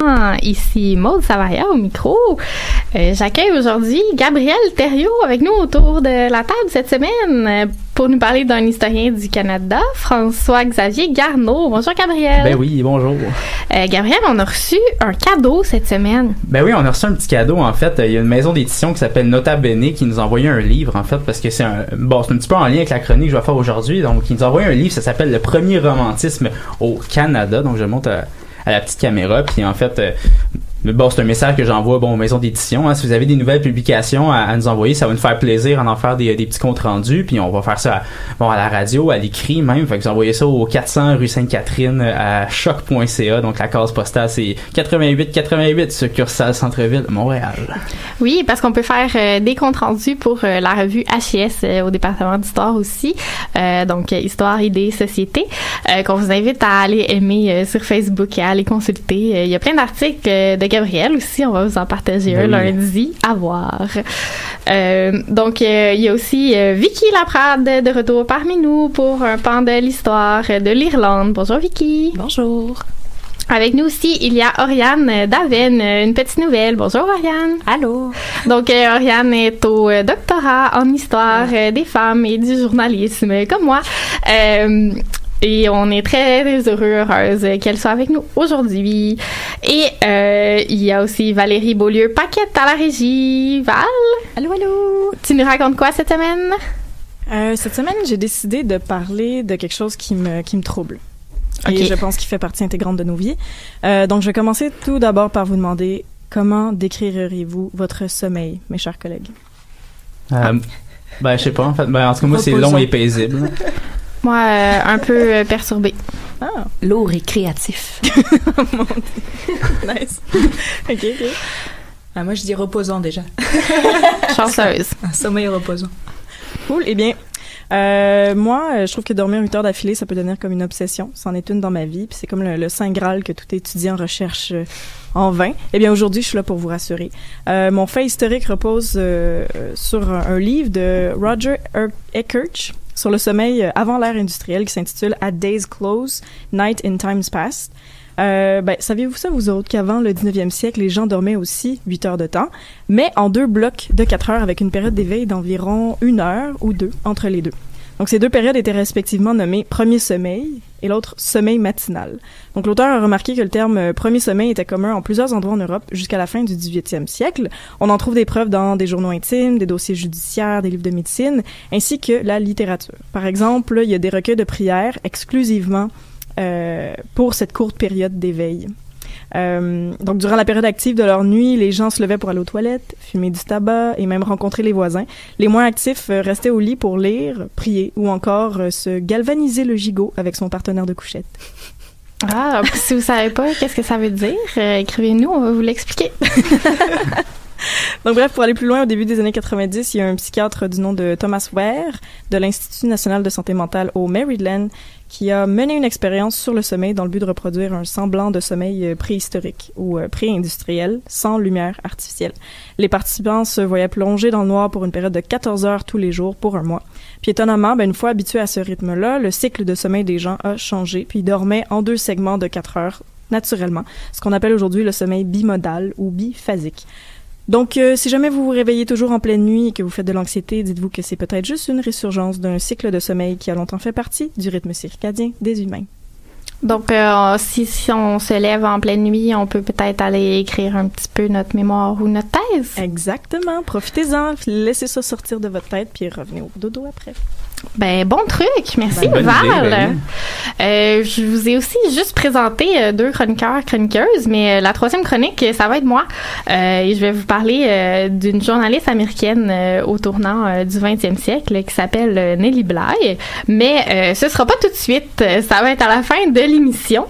temps. Ici Maude Savaria au micro. J'accueille aujourd'hui Gabriel Thériault avec nous autour de la table cette semaine pour nous parler d'un historien du Canada, François-Xavier Garneau. Bonjour Gabriel. Ben oui, bonjour. Gabriel, on a reçu un cadeau cette semaine. Ben oui, on a reçu un petit cadeau en fait. Il y a une maison d'édition qui s'appelle Nota Bene qui nous a envoyé un livre en fait parce que c'est un petit peu en lien avec la chronique que je vais faire aujourd'hui. Donc, ils nous ont envoyé un livre, ça s'appelle Le premier romantisme au Canada. Donc, je le montre à la petite caméra. Puis en fait, c'est un message que j'envoie aux maisons d'édition. Hein. Si vous avez des nouvelles publications à nous envoyer, ça va nous faire plaisir d'en faire des petits comptes rendus. Puis on va faire ça à la radio, à l'écrit même. Fait que vous envoyez ça au 400 rue Sainte-Catherine à choc.ca. Donc la case postale, c'est 8888, succursale Centre-Ville, Montréal. Oui, parce qu'on peut faire des comptes rendus pour la revue HIS au département d'histoire aussi. Donc Histoire, idées, société, qu'on vous invite à aller aimer sur Facebook et à aller consulter. Il y a plein d'articles de Gabriel aussi, on va vous en partager un lundi à voir. Donc, il y a aussi Vicky Laprade de retour parmi nous pour un pan de l'histoire de l'Irlande. Bonjour Vicky. Bonjour. Avec nous aussi, il y a Oriane Daven, une petite nouvelle. Bonjour Oriane. Allô. Donc, Oriane est au doctorat en histoire des femmes et du journalisme, comme moi. Et on est très heureuse qu'elle soit avec nous aujourd'hui. Et il y a aussi Valérie Beaulieu-Paquette à la régie. Val? Allô, allô! Tu nous racontes quoi cette semaine? Cette semaine, j'ai décidé de parler de quelque chose qui me trouble. Okay. Et je pense qu'il fait partie intégrante de nos vies. Donc, je vais commencer tout d'abord par vous demander comment décririez-vous votre sommeil, mes chers collègues? Je sais pas, en fait. En tout cas, moi, c'est long et paisible. Moi, un peu perturbée. Ah. Lourd et créatif. Mon Dieu. Nice. OK. Moi, je dis reposant déjà. Chanceuse. Un sommeil reposant. Cool. Eh bien, moi, je trouve que dormir 8 heures d'affilée, ça peut devenir comme une obsession. C'en est une dans ma vie. Puis c'est comme le saint Graal que tout étudiant recherche en vain. Eh bien, aujourd'hui, je suis là pour vous rassurer. Mon fait historique repose sur un livre de Roger Eckhart sur le sommeil avant l'ère industrielle qui s'intitule At Day's Close, Night in Times Past. Saviez-vous ça, vous autres, qu'avant le 19e siècle, les gens dormaient aussi 8 heures de temps, mais en 2 blocs de 4 heures avec une période d'éveil d'environ 1 heure ou 2 entre les deux. Donc, ces 2 périodes étaient respectivement nommées premier sommeil et l'autre sommeil matinal. Donc, l'auteur a remarqué que le terme premier sommeil était commun en plusieurs endroits en Europe jusqu'à la fin du 18e siècle. On en trouve des preuves dans des journaux intimes, des dossiers judiciaires, des livres de médecine, ainsi que la littérature. Par exemple, il y a des recueils de prières exclusivement pour cette courte période d'éveil. Donc, durant la période active de leur nuit, les gens se levaient pour aller aux toilettes, fumer du tabac et même rencontrer les voisins. Les moins actifs restaient au lit pour lire, prier ou encore se galvaniser le gigot avec son partenaire de couchette. Ah, si vous savez pas qu'est-ce que ça veut dire, écrivez-nous, on va vous l'expliquer. Donc bref, pour aller plus loin, au début des années 90, il y a un psychiatre du nom de Thomas Ware de l'Institut national de santé mentale au Maryland qui a mené une expérience sur le sommeil dans le but de reproduire un semblant de sommeil préhistorique ou pré-industriel sans lumière artificielle. Les participants se voyaient plonger dans le noir pour une période de 14 heures tous les jours pour un mois. Puis étonnamment, une fois habitués à ce rythme-là, le cycle de sommeil des gens a changé, puis ils dormaient en 2 segments de 4 heures naturellement, ce qu'on appelle aujourd'hui le sommeil bimodal ou biphasique. Donc, si jamais vous vous réveillez toujours en pleine nuit et que vous faites de l'anxiété, dites-vous que c'est peut-être juste une résurgence d'un cycle de sommeil qui a longtemps fait partie du rythme circadien des humains. Donc, si on se lève en pleine nuit, on peut peut-être aller écrire un petit peu notre mémoire ou notre thèse. Exactement. Profitez-en. Laissez ça sortir de votre tête puis revenez au dodo après. Bon truc. Merci, Val. Je vous ai aussi juste présenté 2 chroniqueuses, mais la 3e chronique, ça va être moi. Et je vais vous parler d'une journaliste américaine au tournant du 20e siècle qui s'appelle Nellie Bly. Mais ce sera pas tout de suite. Ça va être à la fin de l'émission.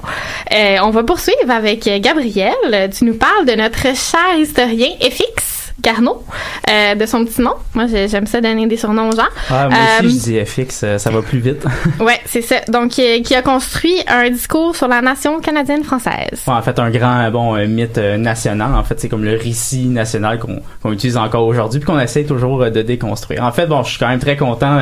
On va poursuivre avec Gabriel. Tu nous parles de notre cher historien FX. Garneau, de son petit nom. Moi, j'aime ça donner des surnoms aux gens. Ah, moi aussi, je dis FX, ça va plus vite. Ouais, c'est ça. Donc, qui a construit un discours sur la nation canadienne-française. Ouais, en fait, un grand, mythe national. En fait, c'est comme le récit national qu'on utilise encore aujourd'hui puis qu'on essaie toujours de déconstruire. En fait, je suis quand même très content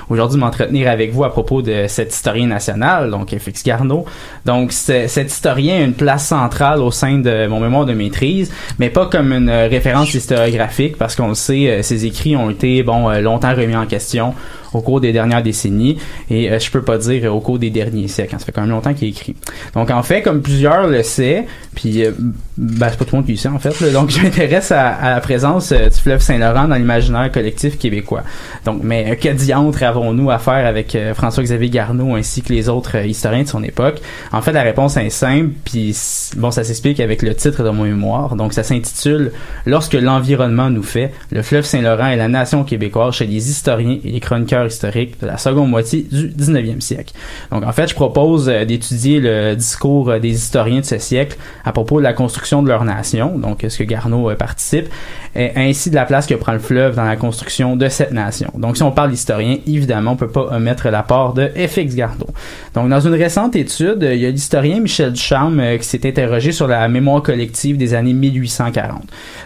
aujourd'hui de m'entretenir avec vous à propos de cet historien national, donc FX Garneau. Donc, cet historien a une place centrale au sein de mon mémoire de maîtrise, mais pas comme une référence historiographique, parce qu'on le sait, ses écrits ont été longtemps remis en question au cours des dernières décennies, et je peux pas dire au cours des derniers siècles, ça fait quand même longtemps qu'il est écrit. Donc en fait, comme plusieurs le savent, puis c'est pas tout le monde qui le sait en fait, là, donc je m'intéresse à la présence du fleuve Saint-Laurent dans l'imaginaire collectif québécois. Donc, mais que diantre avons-nous à faire avec François-Xavier Garneau ainsi que les autres historiens de son époque? En fait, la réponse est simple, puis ça s'explique avec le titre de mon mémoire. Donc ça s'intitule « Lorsque l'environnement nous fait, le fleuve Saint-Laurent et la nation québécoise chez les historiens et les chroniqueurs historiques de la seconde moitié du 19e siècle. » Donc en fait, je propose d'étudier le discours des historiens de ce siècle à propos de la construction de leur nation, donc ce que Garneau participe, et ainsi de la place que prend le fleuve dans la construction de cette nation. Donc si on parle d'historien, évidemment, on peut pas omettre l'apport de FX Garneau. Donc dans une récente étude, il y a l'historien Michel Ducharme qui s'est interrogé sur la mémoire collective des années 1840.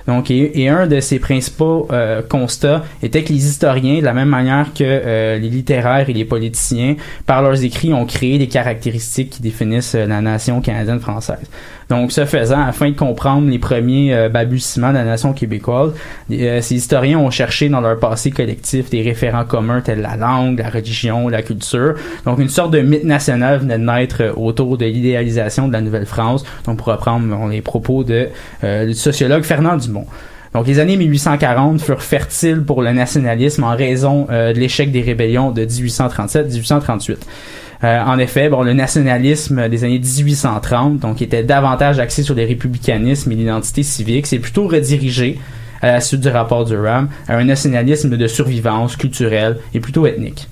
Donc et un de ses principaux constats était que les historiens, de la même manière que les littéraires et les politiciens, par leurs écrits, ont créé des caractéristiques qui définissent la nation canadienne-française. Donc, ce faisant, afin de comprendre les premiers balbutiements de la nation québécoise, ces historiens ont cherché dans leur passé collectif des référents communs tels la langue, la religion, la culture. Donc, une sorte de mythe national venait de naître autour de l'idéalisation de la Nouvelle-France. Donc, pour reprendre les propos du sociologue Fernand Dumont. Donc, les années 1840 furent fertiles pour le nationalisme en raison de l'échec des rébellions de 1837-1838. En effet, le nationalisme des années 1830, donc, était davantage axé sur le républicanisme et l'identité civique, c'est plutôt redirigé, à la suite du rapport Durham, à un nationalisme de survivance culturelle et plutôt ethnique.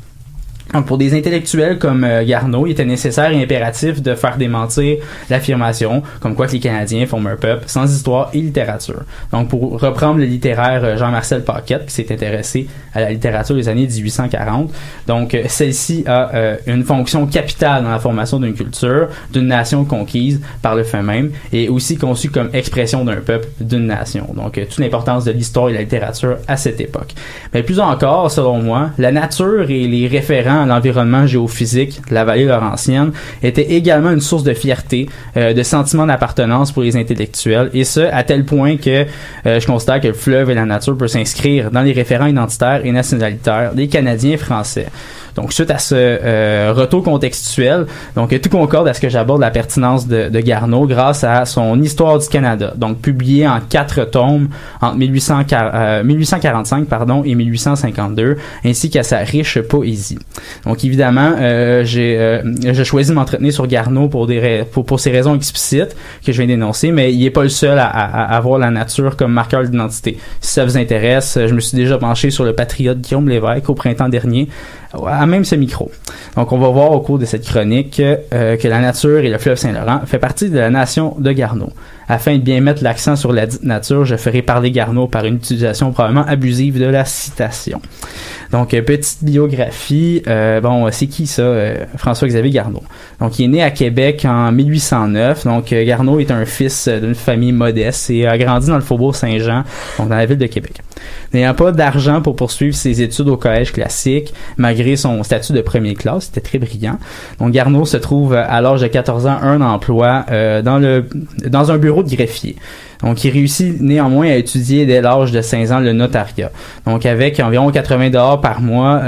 Donc, pour des intellectuels comme Garneau, il était nécessaire et impératif de faire démentir l'affirmation comme quoi que les Canadiens forment un peuple sans histoire et littérature. Donc, pour reprendre le littéraire Jean-Marcel Paquette, qui s'est intéressé à la littérature des années 1840, donc celle-ci a une fonction capitale dans la formation d'une culture, d'une nation conquise par le fait même, et aussi conçue comme expression d'un peuple, d'une nation. Donc, toute l'importance de l'histoire et de la littérature à cette époque. Mais plus encore, selon moi, la nature et les référents à l'environnement géophysique de la vallée laurentienne était également une source de fierté, de sentiment d'appartenance pour les intellectuels, et ce, à tel point que je constate que le fleuve et la nature peuvent s'inscrire dans les référents identitaires et nationalitaires des Canadiens français. Donc, suite à ce retour contextuel, donc tout concorde à ce que j'aborde la pertinence de Garneau grâce à son Histoire du Canada, donc publié en 4 tomes entre 1845 et 1852, ainsi qu'à sa riche poésie. Donc, évidemment, j'ai choisi de m'entretenir sur Garneau pour ces raisons explicites que je viens d'énoncer, mais il n'est pas le seul à avoir la nature comme marqueur d'identité. Si ça vous intéresse, je me suis déjà penché sur le patriote Guillaume Lévesque au printemps dernier, à même ce micro. Donc, on va voir au cours de cette chronique que la nature et le fleuve Saint-Laurent fait partie de la nation de Garneau. Afin de bien mettre l'accent sur la dite nature, je ferai parler Garneau par une utilisation probablement abusive de la citation. Donc, petite biographie. C'est qui ça? François-Xavier Garneau. Donc, il est né à Québec en 1809. Donc, Garneau est un fils d'une famille modeste et a grandi dans le faubourg Saint-Jean, donc dans la ville de Québec. N'ayant pas d'argent pour poursuivre ses études au collège classique, malgré son statut de première classe, c'était très brillant. Donc, Garneau se trouve à l'âge de 14 ans un emploi dans un bureau de greffier. Donc, il réussit néanmoins à étudier dès l'âge de 16 ans le notariat. Donc, avec environ $80 par mois,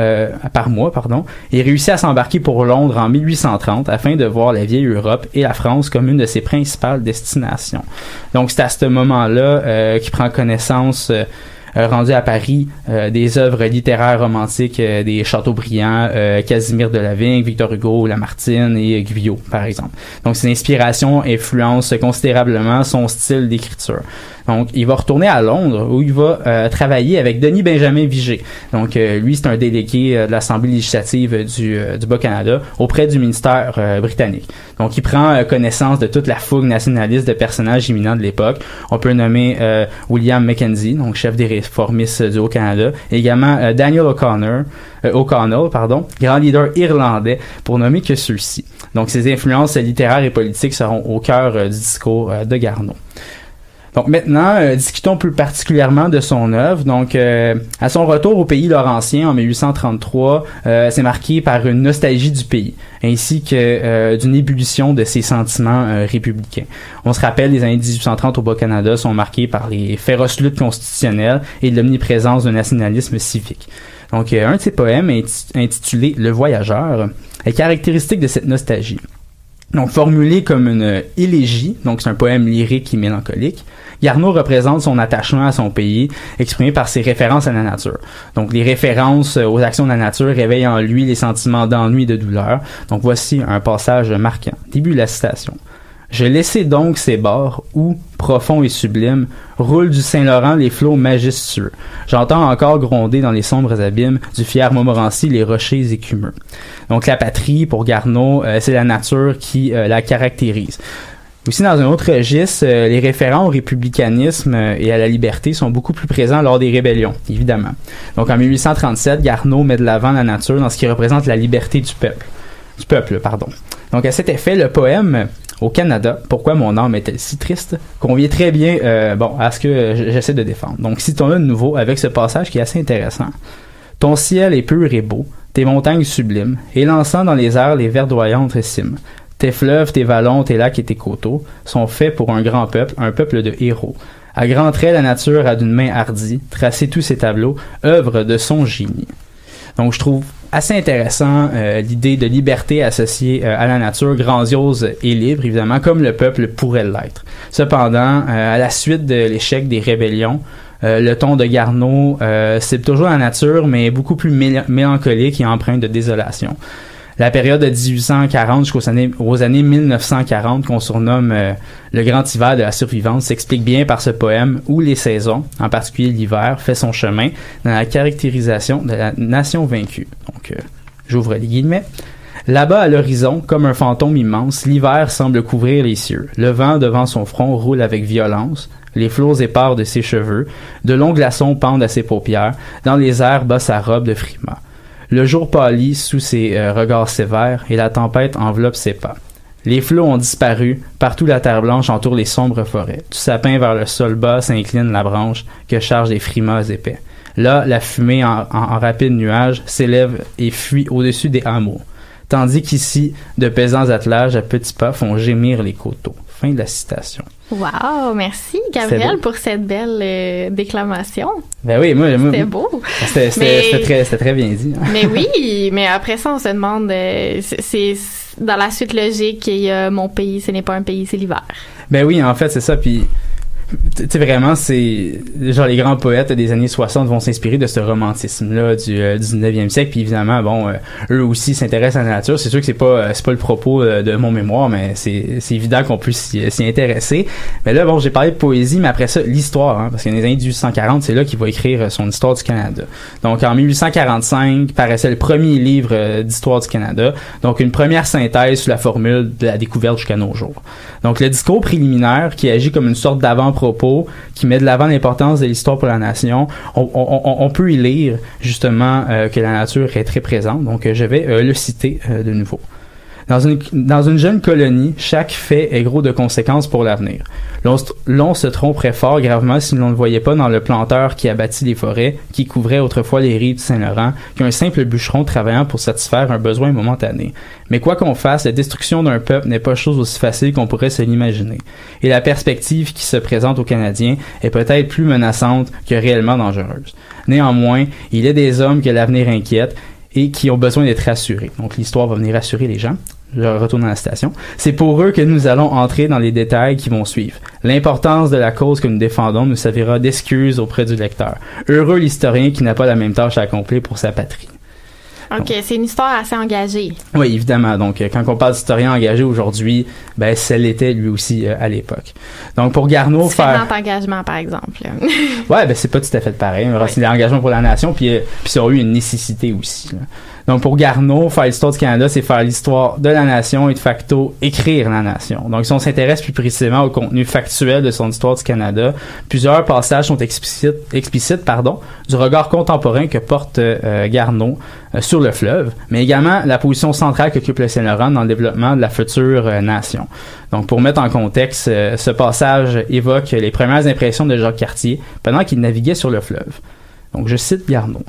il réussit à s'embarquer pour Londres en 1830 afin de voir la vieille Europe et la France comme une de ses principales destinations. Donc, c'est à ce moment-là qu'il prend connaissance rendu à Paris des œuvres littéraires romantiques des Chateaubriand, Casimir Delavigne, Victor Hugo, Lamartine et Guyot, par exemple. Donc, ces inspirations influencent considérablement son style d'écriture. Donc, il va retourner à Londres où il va travailler avec Denis Benjamin Vigée. Donc, lui, c'est un délégué de l'Assemblée législative du Bas-Canada auprès du ministère britannique. Donc, il prend connaissance de toute la fougue nationaliste de personnages éminents de l'époque. On peut nommer William Mackenzie, donc chef des réformistes du Haut-Canada, et également Daniel O'Connell, grand leader irlandais, pour nommer que ceux-ci. Donc, ses influences littéraires et politiques seront au cœur du discours de Garneau. Donc maintenant, discutons plus particulièrement de son œuvre. Donc, à son retour au pays laurentien en 1833, c'est marqué par une nostalgie du pays, ainsi que d'une ébullition de ses sentiments républicains. On se rappelle, les années 1830 au Bas-Canada sont marquées par les féroces luttes constitutionnelles et de l'omniprésence d'un nationalisme civique. Donc, un de ses poèmes, intitulé « Le Voyageur », est caractéristique de cette nostalgie. Donc, formulé comme une élégie, donc c'est un poème lyrique et mélancolique, Garneau représente son attachement à son pays, exprimé par ses références à la nature. Donc, les références aux actions de la nature réveillent en lui les sentiments d'ennui et de douleur. Donc, voici un passage marquant. Début de la citation. « Je laissai donc ces bords où, profonds et sublimes, roulent du Saint-Laurent les flots majestueux. J'entends encore gronder dans les sombres abîmes du fier Montmorency les rochers écumeux. » Donc, la patrie, pour Garneau, c'est la nature qui la caractérise. Aussi, dans un autre registre, les référents au républicanisme et à la liberté sont beaucoup plus présents lors des rébellions, évidemment. Donc, en 1837, Garneau met de l'avant la nature dans ce qui représente la liberté du peuple. Donc, à cet effet, le poème « Au Canada, pourquoi mon âme est-elle si triste ?» convient très bien à ce que j'essaie de défendre. Donc, citons-le de nouveau avec ce passage qui est assez intéressant. « Ton ciel est pur et beau, tes montagnes sublimes, élançant dans les airs les verdoyantes cimes. Tes fleuves, tes vallons, tes lacs et tes coteaux sont faits pour un grand peuple, un peuple de héros. À grands traits, la nature a d'une main hardie tracé tous ces tableaux, œuvre de son génie. » Donc, je trouve assez intéressant l'idée de liberté associée à la nature, grandiose et libre, évidemment, comme le peuple pourrait l'être. Cependant, à la suite de l'échec des rébellions, le ton de Garneau cible toujours la nature, mais beaucoup plus mélancolique et empreinte de désolation. La période de 1840 jusqu'aux années 1940, qu'on surnomme le grand hiver de la survivance, s'explique bien par ce poème où les saisons, en particulier l'hiver, fait son chemin dans la caractérisation de la nation vaincue. Donc, j'ouvre les guillemets. Là-bas, à l'horizon, comme un fantôme immense, l'hiver semble couvrir les cieux. Le vent devant son front roule avec violence. Les flots épars de ses cheveux, de longs glaçons pendent à ses paupières. Dans les airs bat sa robe de frimas. Le jour pâlit sous ses regards sévères et la tempête enveloppe ses pas. Les flots ont disparu, partout la terre blanche entoure les sombres forêts. Du sapin vers le sol bas s'incline la branche que chargent des frimas épais. Là, la fumée en rapide nuage s'élève et fuit au-dessus des hameaux. Tandis qu'ici, de pesants attelages à petits pas font gémir les coteaux. Fin de la citation. Wow, merci Gabriel pour cette belle déclamation. Ben oui, moi c'était beau. C'était très bien dit. Hein? Mais oui, mais après ça, on se demande, c'est dans la suite logique, il y a mon pays, ce n'est pas un pays, c'est l'hiver. Ben oui, en fait, c'est ça. Puis tu sais, vraiment, c'est genre les grands poètes des années 60 vont s'inspirer de ce romantisme-là du 19e siècle. Puis évidemment, bon, eux aussi s'intéressent à la nature. C'est sûr que c'est pas le propos de mon mémoire, mais c'est évident qu'on puisse s'y intéresser. Mais là, bon, j'ai parlé de poésie, mais après ça, l'histoire, hein, parce que dans les années 1840, c'est là qu'il va écrire son Histoire du Canada. Donc, en 1845, paraissait le premier livre d'Histoire du Canada. Donc, une première synthèse sous la formule de la découverte jusqu'à nos jours. Donc, le discours préliminaire qui agit comme une sorte d'avant-propos, qui met de l'avant l'importance de l'histoire pour la nation, on peut y lire justement que la nature est très présente. Donc, je vais le citer de nouveau. Dans une jeune colonie, chaque fait est gros de conséquences pour l'avenir. L'on se tromperait fort gravement si l'on ne voyait pas dans le planteur qui a bâti les forêts, qui couvrait autrefois les rives du Saint-Laurent, qu'un simple bûcheron travaillant pour satisfaire un besoin momentané. Mais quoi qu'on fasse, la destruction d'un peuple n'est pas chose aussi facile qu'on pourrait se l'imaginer. Et la perspective qui se présente aux Canadiens est peut-être plus menaçante que réellement dangereuse. Néanmoins, il y a des hommes que l'avenir inquiète et qui ont besoin d'être rassurés. Donc l'histoire va venir rassurer les gens. Je retourne dans la citation. C'est pour eux que nous allons entrer dans les détails qui vont suivre. L'importance de la cause que nous défendons nous servira d'excuse auprès du lecteur. Heureux l'historien qui n'a pas la même tâche à accomplir pour sa patrie. OK, c'est une histoire assez engagée. Oui, évidemment. Donc, quand on parle d'historien engagé aujourd'hui, ben, ça l'était lui aussi à l'époque. Donc, pour Garneau, Différent engagement, par exemple. Ouais, ben, c'est pas tout à fait pareil. C'est l'engagement pour la nation, puis ça a eu une nécessité aussi, là. Donc, pour Garneau, faire l'histoire du Canada, c'est faire l'histoire de la nation et de facto écrire la nation. Donc, si on s'intéresse plus précisément au contenu factuel de son histoire du Canada, plusieurs passages sont explicites, du regard contemporain que porte Garneau sur le fleuve, mais également la position centrale qu'occupe le Saint-Laurent dans le développement de la future nation. Donc, pour mettre en contexte, ce passage évoque les premières impressions de Jacques Cartier pendant qu'il naviguait sur le fleuve. Donc, je cite Garneau.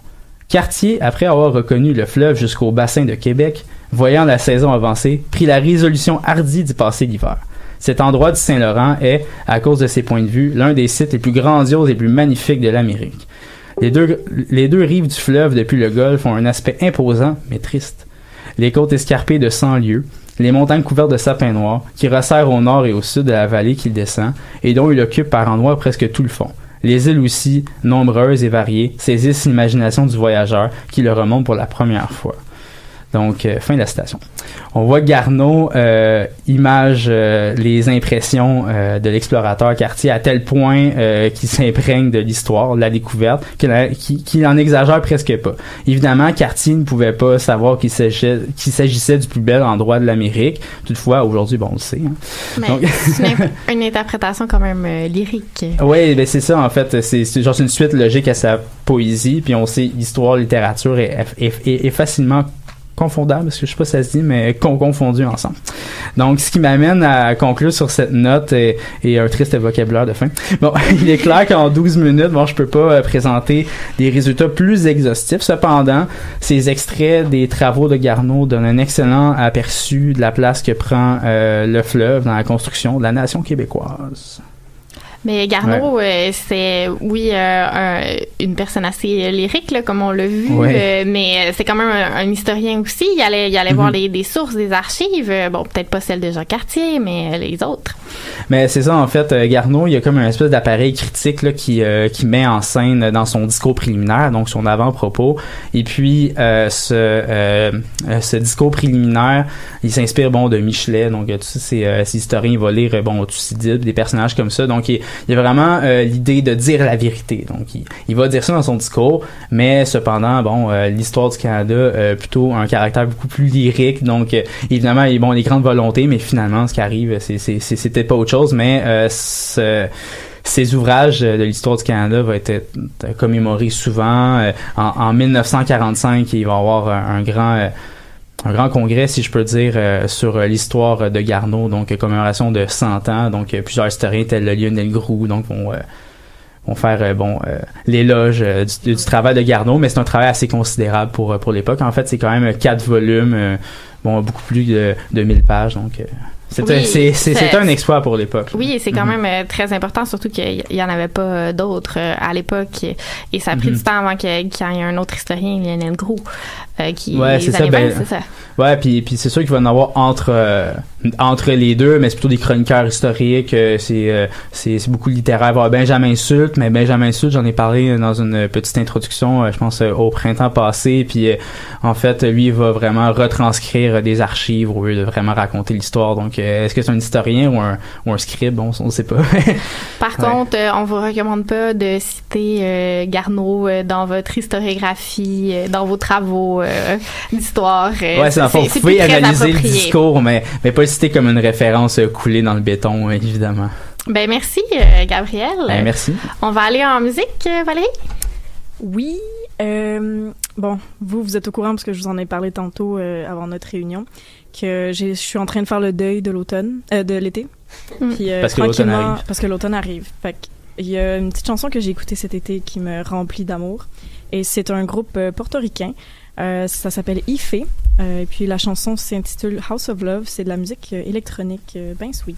Cartier, après avoir reconnu le fleuve jusqu'au bassin de Québec, voyant la saison avancer, prit la résolution hardie d'y passer l'hiver. Cet endroit du Saint-Laurent est, à cause de ses points de vue, l'un des sites les plus grandioses et les plus magnifiques de l'Amérique. Les deux rives du fleuve depuis le Golfe ont un aspect imposant, mais triste. Les côtes escarpées de 100 lieues, les montagnes couvertes de sapins noirs, qui resserrent au nord et au sud de la vallée qu'il descend, et dont il occupe par endroits presque tout le fond. Les îles aussi, nombreuses et variées, saisissent l'imagination du voyageur qui le remonte pour la première fois. Donc, fin de la citation. On voit Garneau image les impressions de l'explorateur Cartier à tel point qu'il s'imprègne de l'histoire, de la découverte, qu'il en exagère presque pas. Évidemment, Cartier ne pouvait pas savoir qu'il s'agissait du plus bel endroit de l'Amérique. Toutefois, aujourd'hui, bon, on le sait. Hein. Mais donc, c'est une interprétation quand même lyrique. Oui, ben c'est ça, en fait. C'est une suite logique à sa poésie. Puis on sait, histoire, littérature est facilement confondable, parce que je sais pas si ça se dit, mais confondu ensemble. Donc, ce qui m'amène à conclure sur cette note et un triste vocabulaire de fin. Bon, il est clair qu'en 12 minutes, bon, je peux pas présenter des résultats plus exhaustifs. Cependant, ces extraits des travaux de Garneau donnent un excellent aperçu de la place que prend le fleuve dans la construction de la nation québécoise. Mais Garneau, c'est, oui, une personne assez lyrique, là, comme on l'a vu, mais c'est quand même un historien aussi. Il allait voir des sources, des archives. Bon, peut-être pas celles de Jacques Cartier, mais les autres. Mais c'est ça, en fait, Garneau, il y a comme un espèce d'appareil critique là, qui met en scène dans son discours préliminaire, donc son avant-propos. Et puis, ce discours préliminaire, il s'inspire, bon, de Michelet, donc tous ces historiens, il va lire, bon, Thucydide, des personnages comme ça. Donc, il y a vraiment l'idée de dire la vérité. Donc, il va dire ça dans son discours, mais cependant, bon, l'histoire du Canada a plutôt un caractère beaucoup plus lyrique. Donc, évidemment, il y a bon, les grandes volontés, mais finalement, ce qui arrive, c'était pas autre chose, mais ces ouvrages de l'histoire du Canada vont être commémorés souvent. En 1945, il va y avoir un grand congrès, si je peux dire, sur l'histoire de Garneau, donc commémoration de 100 ans. Donc, plusieurs historiens tels Lionel Groulx, donc vont faire l'éloge du travail de Garneau, mais c'est un travail assez considérable pour l'époque. En fait, c'est quand même 4 volumes, beaucoup plus de 1000 pages, donc c'est un exploit pour l'époque. Oui, et c'est quand même très important, surtout qu'il y en avait pas d'autres à l'époque, et ça a pris du temps avant qu'il y ait un autre historien, Lionel Groulx, qui c'est ça. Ouais, puis c'est sûr qu'il va en avoir entre les deux, mais c'est plutôt des chroniqueurs historiques. C'est beaucoup littéraire. Il va y avoir Benjamin Sulte, mais Benjamin Sulte, j'en ai parlé dans une petite introduction, je pense au printemps passé. Puis en fait, lui, il va vraiment retranscrire des archives au lieu de vraiment raconter l'histoire. Donc, est-ce que c'est un historien ou un scribe? Bon, on ne sait pas. Par contre, on vous recommande pas de citer Garneau dans votre historiographie, dans vos travaux d'histoire. Vous pouvez analyser le discours, mais pas le citer comme une référence coulée dans le béton, évidemment. Ben merci, Gabriel. Ben merci. On va aller en musique, Valérie? Oui. Bon, vous êtes au courant parce que je vous en ai parlé tantôt avant notre réunion, que je suis en train de faire le deuil de l'automne, de l'été. Puis, parce que l'automne arrive. Parce que l'automne arrive. Fait il y a une petite chanson que j'ai écoutée cet été qui me remplit d'amour. Et c'est un groupe portoricain. Ça s'appelle Ife. Et puis la chanson s'intitule House of Love. C'est de la musique électronique bien sweet.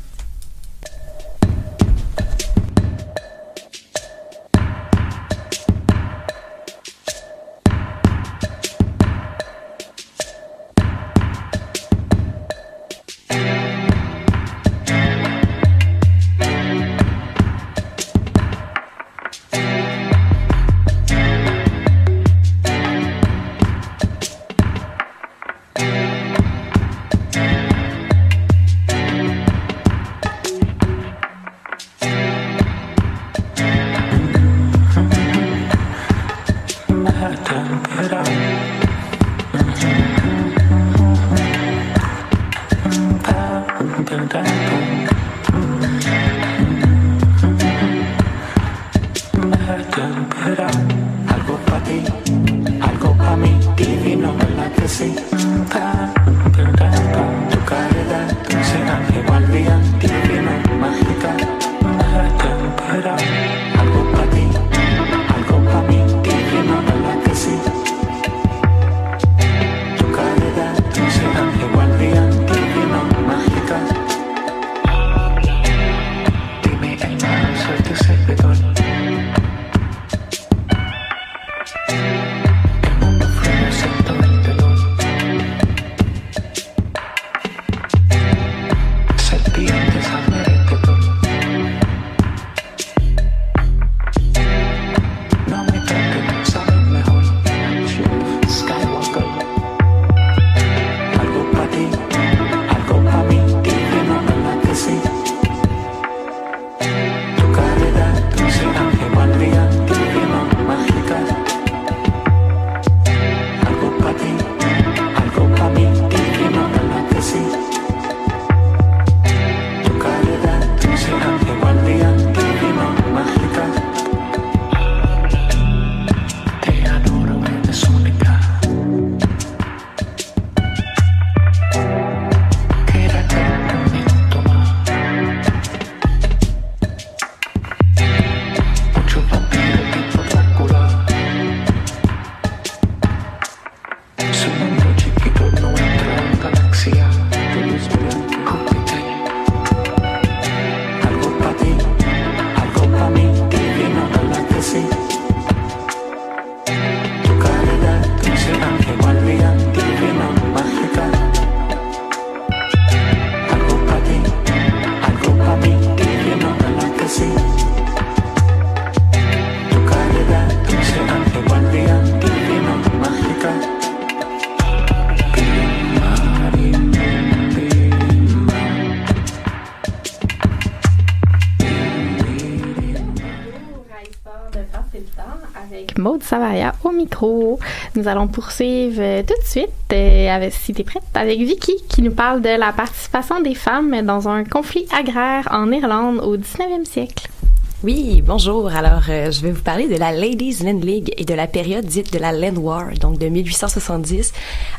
Savaya au micro. Nous allons poursuivre tout de suite, si t'es prête, avec Vicky qui nous parle de la participation des femmes dans un conflit agraire en Irlande au 19e siècle. Oui, bonjour. Alors, je vais vous parler de la Ladies Land League et de la période dite de la Land War, donc de 1870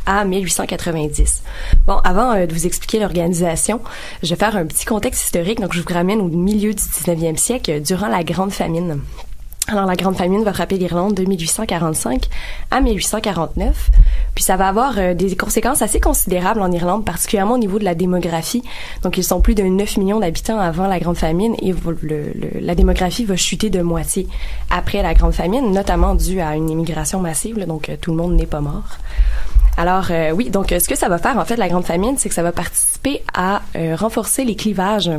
à 1890. Bon, avant de vous expliquer l'organisation, je vais faire un petit contexte historique. Donc, je vous ramène au milieu du 19e siècle, durant la Grande Famine. Alors, la Grande Famine va frapper l'Irlande de 1845 à 1849. Puis ça va avoir des conséquences assez considérables en Irlande, particulièrement au niveau de la démographie. Donc, ils sont plus de 9 millions d'habitants avant la Grande Famine et la démographie va chuter de moitié après la Grande Famine, notamment due à une immigration massive, là, donc tout le monde n'est pas mort. Alors, oui, donc ce que ça va faire, en fait, la Grande Famine, c'est que ça va participer à renforcer les clivages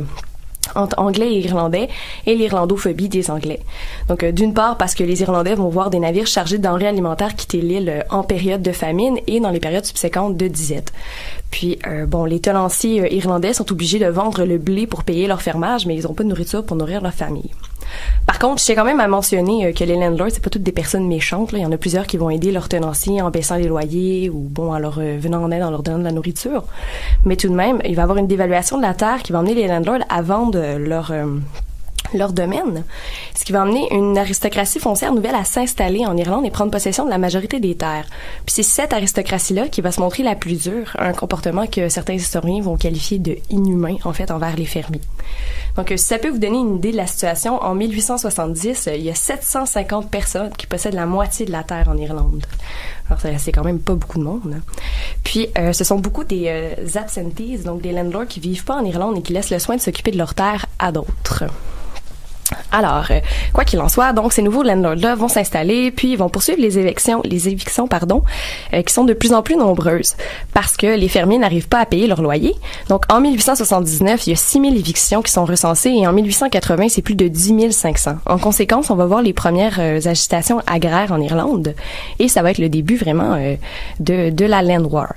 entre Anglais et Irlandais et l'irlandophobie des Anglais. Donc, d'une part, parce que les Irlandais vont voir des navires chargés de denrées alimentaires quitter l'île en période de famine et dans les périodes subséquentes de disette. Puis, les tenanciers irlandais sont obligés de vendre le blé pour payer leur fermage, mais ils n'ont pas de nourriture pour nourrir leur famille. Par contre, je tiens quand même à mentionner que les landlords, c'est pas toutes des personnes méchantes, là. Il y en a plusieurs qui vont aider leurs tenanciers en baissant les loyers ou, en leur venant en aide en leur donnant de la nourriture. Mais tout de même, il va y avoir une dévaluation de la terre qui va emmener les landlords à vendre leur domaine, ce qui va amener une aristocratie foncière nouvelle à s'installer en Irlande et prendre possession de la majorité des terres. Puis c'est cette aristocratie-là qui va se montrer la plus dure, un comportement que certains historiens vont qualifier de inhumain, en fait, envers les fermiers. Donc, si ça peut vous donner une idée de la situation, en 1870, il y a 750 personnes qui possèdent la moitié de la terre en Irlande. Alors, c'est quand même pas beaucoup de monde. Hein. Puis, ce sont beaucoup des absentees, donc des landlords qui vivent pas en Irlande et qui laissent le soin de s'occuper de leurs terres à d'autres. Alors, quoi qu'il en soit, donc ces nouveaux landlords-là vont s'installer, puis ils vont poursuivre les évictions, qui sont de plus en plus nombreuses, parce que les fermiers n'arrivent pas à payer leur loyer. Donc, en 1879, il y a 6 000 évictions qui sont recensées, et en 1880, c'est plus de 10 500. En conséquence, on va voir les premières agitations agraires en Irlande, et ça va être le début vraiment de la Land War.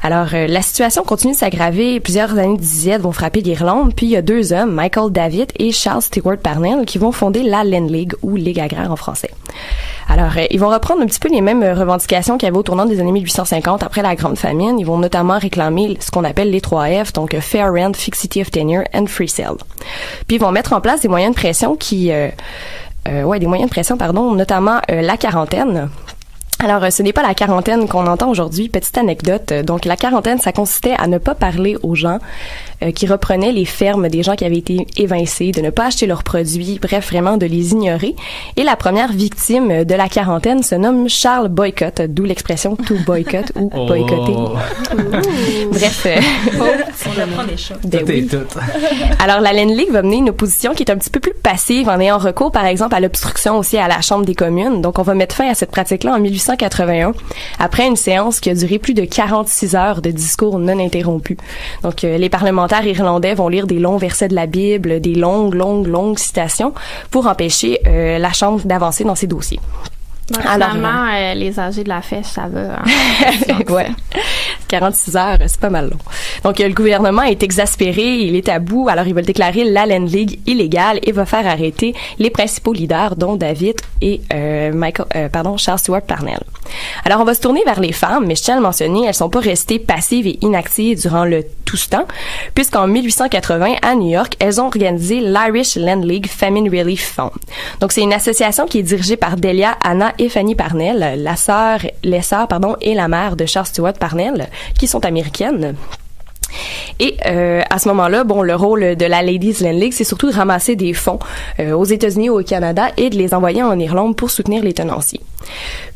Alors, la situation continue de s'aggraver, plusieurs années de disette vont frapper l'Irlande, puis il y a deux hommes, Michael Davitt et Charles Stewart Parnell, qui vont fonder la Land League, ou Ligue agraire en français. Alors, ils vont reprendre un petit peu les mêmes revendications qu'il y avait au tournant des années 1850 après la Grande Famine. Ils vont notamment réclamer ce qu'on appelle les 3 F, donc Fair Rent, Fixity of Tenure and Free Sale. Puis ils vont mettre en place des moyens de pression notamment la quarantaine. Alors, ce n'est pas la quarantaine qu'on entend aujourd'hui. Petite anecdote. Donc, la quarantaine, ça consistait à ne pas parler aux gens qui reprenaient les fermes des gens qui avaient été évincés, de ne pas acheter leurs produits, bref, vraiment de les ignorer. Et la première victime de la quarantaine se nomme Charles Boycott, d'où l'expression to boycott ou boycotter. Bref. On apprend des choses. Tout. Alors, la Land League va mener une opposition qui est un petit peu plus passive en ayant recours, par exemple, à l'obstruction aussi à la Chambre des communes. Donc, on va mettre fin à cette pratique-là en 1881, après une séance qui a duré plus de 46 heures de discours non interrompus. Donc, les parlementaires irlandais vont lire des longs versets de la Bible, des longues citations pour empêcher la Chambre d'avancer dans ses dossiers. Donc, finalement, les âgés de la fèche, ça va. Hein? Ouais. 46 heures, c'est pas mal long. Donc, le gouvernement est exaspéré, il est à bout, alors il va déclarer la Land League illégale et va faire arrêter les principaux leaders, dont David et Charles Stewart Parnell. Alors, on va se tourner vers les femmes, mais je tiens à le mentionner, elles sont pas restées passives et inactives durant tout ce temps, puisqu'en 1880, à New York, elles ont organisé l'Irish Land League Famine Relief Fund. Donc, c'est une association qui est dirigée par Delia, Anna et Fanny Parnell, les sœurs et la mère de Charles Stewart Parnell, qui sont américaines. Et à ce moment-là, le rôle de la Ladies Land League, c'est surtout de ramasser des fonds aux États-Unis ou au Canada et de les envoyer en Irlande pour soutenir les tenanciers.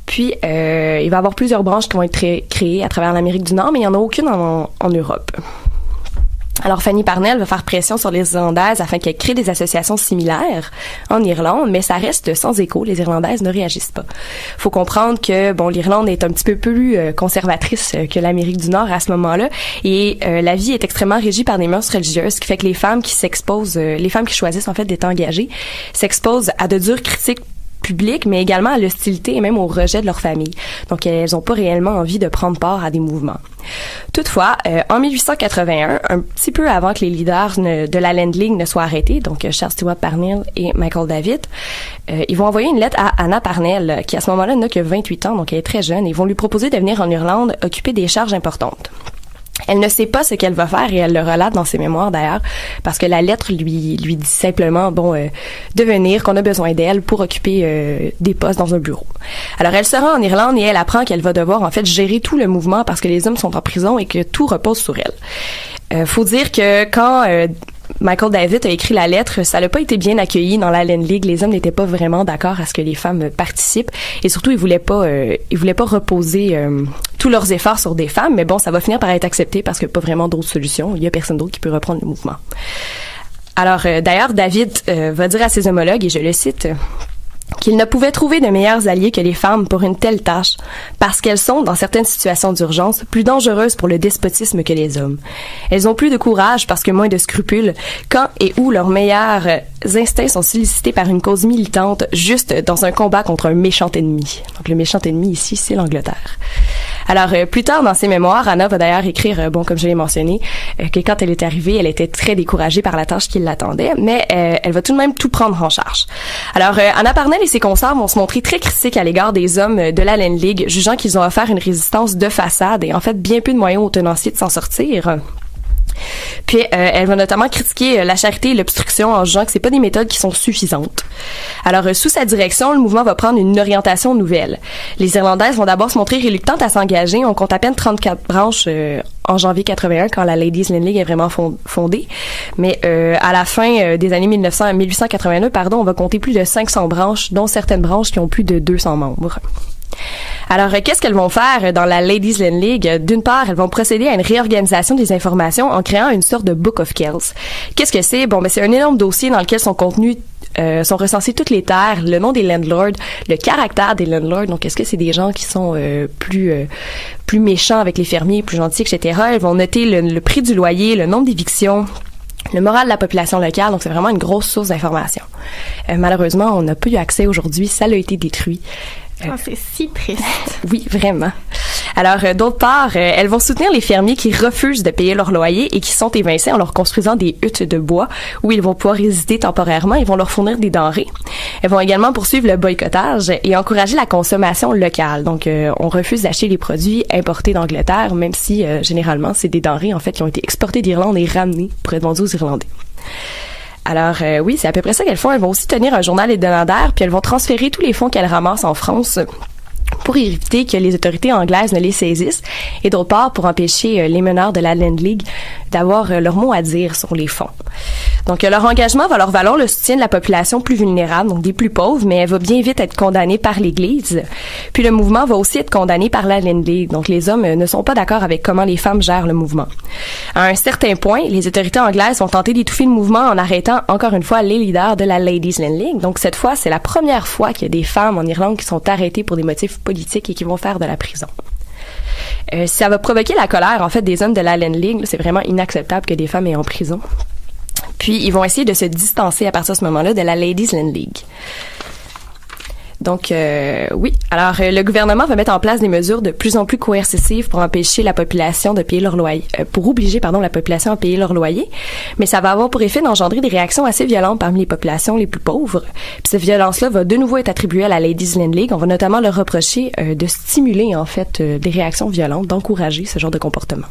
Puis, il va y avoir plusieurs branches qui vont être créées à travers l'Amérique du Nord, mais il n'y en a aucune en Europe. Alors, Fanny Parnell va faire pression sur les Irlandaises afin qu'elles créent des associations similaires en Irlande, mais ça reste sans écho. Les Irlandaises ne réagissent pas. Faut comprendre que, l'Irlande est un petit peu plus conservatrice que l'Amérique du Nord à ce moment-là, et la vie est extrêmement régie par des mœurs religieuses, ce qui fait que les femmes qui choisissent en fait d'être engagées, s'exposent à de dures critiques publiques, mais également à l'hostilité et même au rejet de leur famille. Donc, elles n'ont pas réellement envie de prendre part à des mouvements. Toutefois, en 1881, un petit peu avant que les leaders de la Land League ne soient arrêtés, donc Charles Stewart Parnell et Michael Davitt, ils vont envoyer une lettre à Anna Parnell, qui à ce moment-là n'a que 28 ans, donc elle est très jeune, et ils vont lui proposer de venir en Irlande occuper des charges importantes. Elle ne sait pas ce qu'elle va faire et elle le relate dans ses mémoires d'ailleurs, parce que la lettre lui dit simplement de venir, qu'on a besoin d'elle pour occuper des postes dans un bureau. Alors elle se rend en Irlande et elle apprend qu'elle va devoir en fait gérer tout le mouvement parce que les hommes sont en prison et que tout repose sur elle. Faut dire que quand Michael Davitt a écrit la lettre, ça n'a pas été bien accueilli dans la Land League. Les hommes n'étaient pas vraiment d'accord à ce que les femmes participent et surtout ils voulaient pas reposer tous leurs efforts sur des femmes, mais bon, ça va finir par être accepté parce qu'il n'y a pas vraiment d'autres solutions. Il y a personne d'autre qui peut reprendre le mouvement. Alors d'ailleurs, Davitt va dire à ses homologues, et je le cite, qu'il ne pouvait trouver de meilleurs alliés que les femmes pour une telle tâche, parce qu'elles sont, dans certaines situations d'urgence, plus dangereuses pour le despotisme que les hommes. Elles ont plus de courage parce que moins de scrupules, quand et où leurs meilleurs instincts sont sollicités par une cause militante, juste dans un combat contre un méchant ennemi. Donc le méchant ennemi ici, c'est l'Angleterre. Alors, plus tard dans ses mémoires, Anna va d'ailleurs écrire, comme je l'ai mentionné, que quand elle est arrivée, elle était très découragée par la tâche qui l'attendait, mais elle va tout de même tout prendre en charge. Alors, Anna Parnell et ses consorts vont se montrer très critiques à l'égard des hommes de la Land League, jugeant qu'ils ont offert une résistance de façade et en fait bien peu de moyens aux tenanciers de s'en sortir. Puis elle va notamment critiquer la charité et l'obstruction en jugeant que c'est pas des méthodes qui sont suffisantes. Alors sous sa direction, le mouvement va prendre une orientation nouvelle. Les Irlandaises vont d'abord se montrer reluctantes à s'engager. On compte à peine 34 branches en janvier 81 quand la Ladies Land League est vraiment fondée. Mais à la fin des années 1882, on va compter plus de 500 branches, dont certaines branches qui ont plus de 200 membres. Alors, qu'est-ce qu'elles vont faire dans la Ladies Land League? D'une part, elles vont procéder à une réorganisation des informations en créant une sorte de Book of Kells. Qu'est-ce que c'est? C'est un énorme dossier dans lequel sont contenus sont recensées toutes les terres, le nom des landlords, le caractère des landlords. Donc, est-ce que c'est des gens qui sont plus méchants avec les fermiers, plus gentils, etc. Elles vont noter le prix du loyer, le nombre d'évictions, le moral de la population locale. Donc, c'est vraiment une grosse source d'information. Malheureusement, on n'a pas eu accès aujourd'hui. Ça a été détruit. C'est si triste. Oui, vraiment. Alors, d'autre part, elles vont soutenir les fermiers qui refusent de payer leur loyer et qui sont évincés en leur construisant des huttes de bois où ils vont pouvoir résider temporairement. Ils vont leur fournir des denrées. Elles vont également poursuivre le boycottage et encourager la consommation locale. Donc, on refuse d'acheter les produits importés d'Angleterre, même si, généralement, c'est des denrées, en fait, qui ont été exportées d'Irlande et ramenées pour être vendues aux Irlandais. Alors oui, c'est à peu près ça qu'elles font. Elles vont aussi tenir un journal hebdomadaire, puis elles vont transférer tous les fonds qu'elles ramassent en France pour éviter que les autorités anglaises ne les saisissent et d'autre part pour empêcher les meneurs de la Land League d'avoir leur mot à dire sur les fonds. Donc leur engagement va leur valoir le soutien de la population plus vulnérable, donc des plus pauvres, mais elle va bien vite être condamnée par l'Église. Puis le mouvement va aussi être condamné par la Land League. Donc les hommes ne sont pas d'accord avec comment les femmes gèrent le mouvement. À un certain point, les autorités anglaises vont tenter d'étouffer le mouvement en arrêtant encore une fois les leaders de la Ladies Land League. Donc cette fois, c'est la première fois qu'il y a des femmes en Irlande qui sont arrêtées pour des motifs politiques et qui vont faire de la prison. Ça va provoquer la colère, en fait, des hommes de la Land League. C'est vraiment inacceptable que des femmes aient en prison. Puis, ils vont essayer de se distancer à partir de ce moment-là de la Ladies Land League. Donc, oui. Alors, le gouvernement va mettre en place des mesures de plus en plus coercitives pour empêcher la population de payer leur loyer, pour obliger, la population à payer leur loyer. Mais ça va avoir pour effet d'engendrer des réactions assez violentes parmi les populations les plus pauvres. Puis cette violence-là va de nouveau être attribuée à la Ladies Land League. On va notamment leur reprocher de stimuler, en fait, des réactions violentes, d'encourager ce genre de comportement.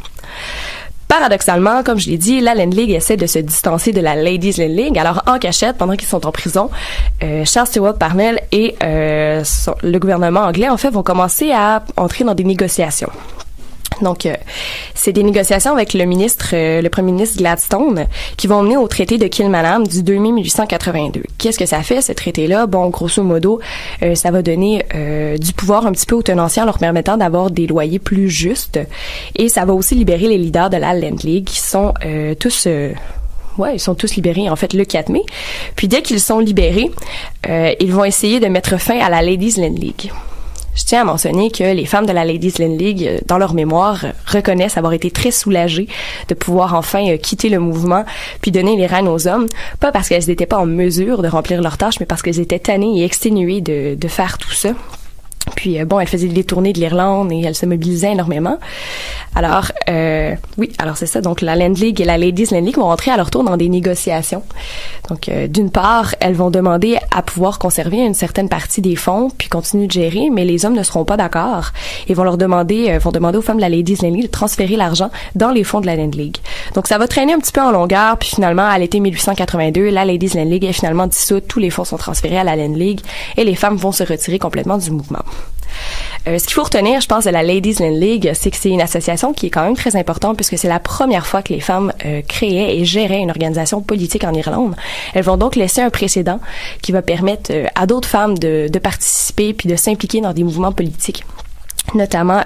Paradoxalement, comme je l'ai dit, la Land League essaie de se distancer de la Ladies Land League. Alors, en cachette, pendant qu'ils sont en prison, Charles Stewart Parnell et le gouvernement anglais, en fait, vont commencer à entrer dans des négociations. Donc, c'est des négociations avec le premier ministre Gladstone qui vont mener au traité de Kilmainham du 2 mai 1882. Qu'est-ce que ça fait, ce traité-là? Grosso modo, ça va donner du pouvoir un petit peu aux tenanciers en leur permettant d'avoir des loyers plus justes. Et ça va aussi libérer les leaders de la Land League qui sont tous... ils sont tous libérés, en fait, le 4 mai. Puis, dès qu'ils sont libérés, ils vont essayer de mettre fin à la Ladies Land League. Je tiens à mentionner que les femmes de la Ladies Land League, dans leur mémoire, reconnaissent avoir été très soulagées de pouvoir enfin quitter le mouvement puis donner les rênes aux hommes, pas parce qu'elles n'étaient pas en mesure de remplir leurs tâches, mais parce qu'elles étaient tannées et exténuées de faire tout ça. Puis bon, elle faisait des tournées de l'Irlande et elle se mobilisait énormément. Alors alors c'est ça. Donc la Land League et la Ladies Land League vont rentrer à leur tour dans des négociations. Donc d'une part, elles vont demander à pouvoir conserver une certaine partie des fonds puis continuer de gérer, mais les hommes ne seront pas d'accord et vont demander aux femmes de la Ladies Land League de transférer l'argent dans les fonds de la Land League. Donc ça va traîner un petit peu en longueur, puis finalement à l'été 1882, la Ladies Land League est finalement dissoute, tous les fonds sont transférés à la Land League et les femmes vont se retirer complètement du mouvement. Ce qu'il faut retenir, je pense, de la Ladies Land League, c'est que c'est une association qui est quand même très importante puisque c'est la première fois que les femmes créaient et géraient une organisation politique en Irlande. Elles vont donc laisser un précédent qui va permettre à d'autres femmes de participer puis de s'impliquer dans des mouvements politiques, notamment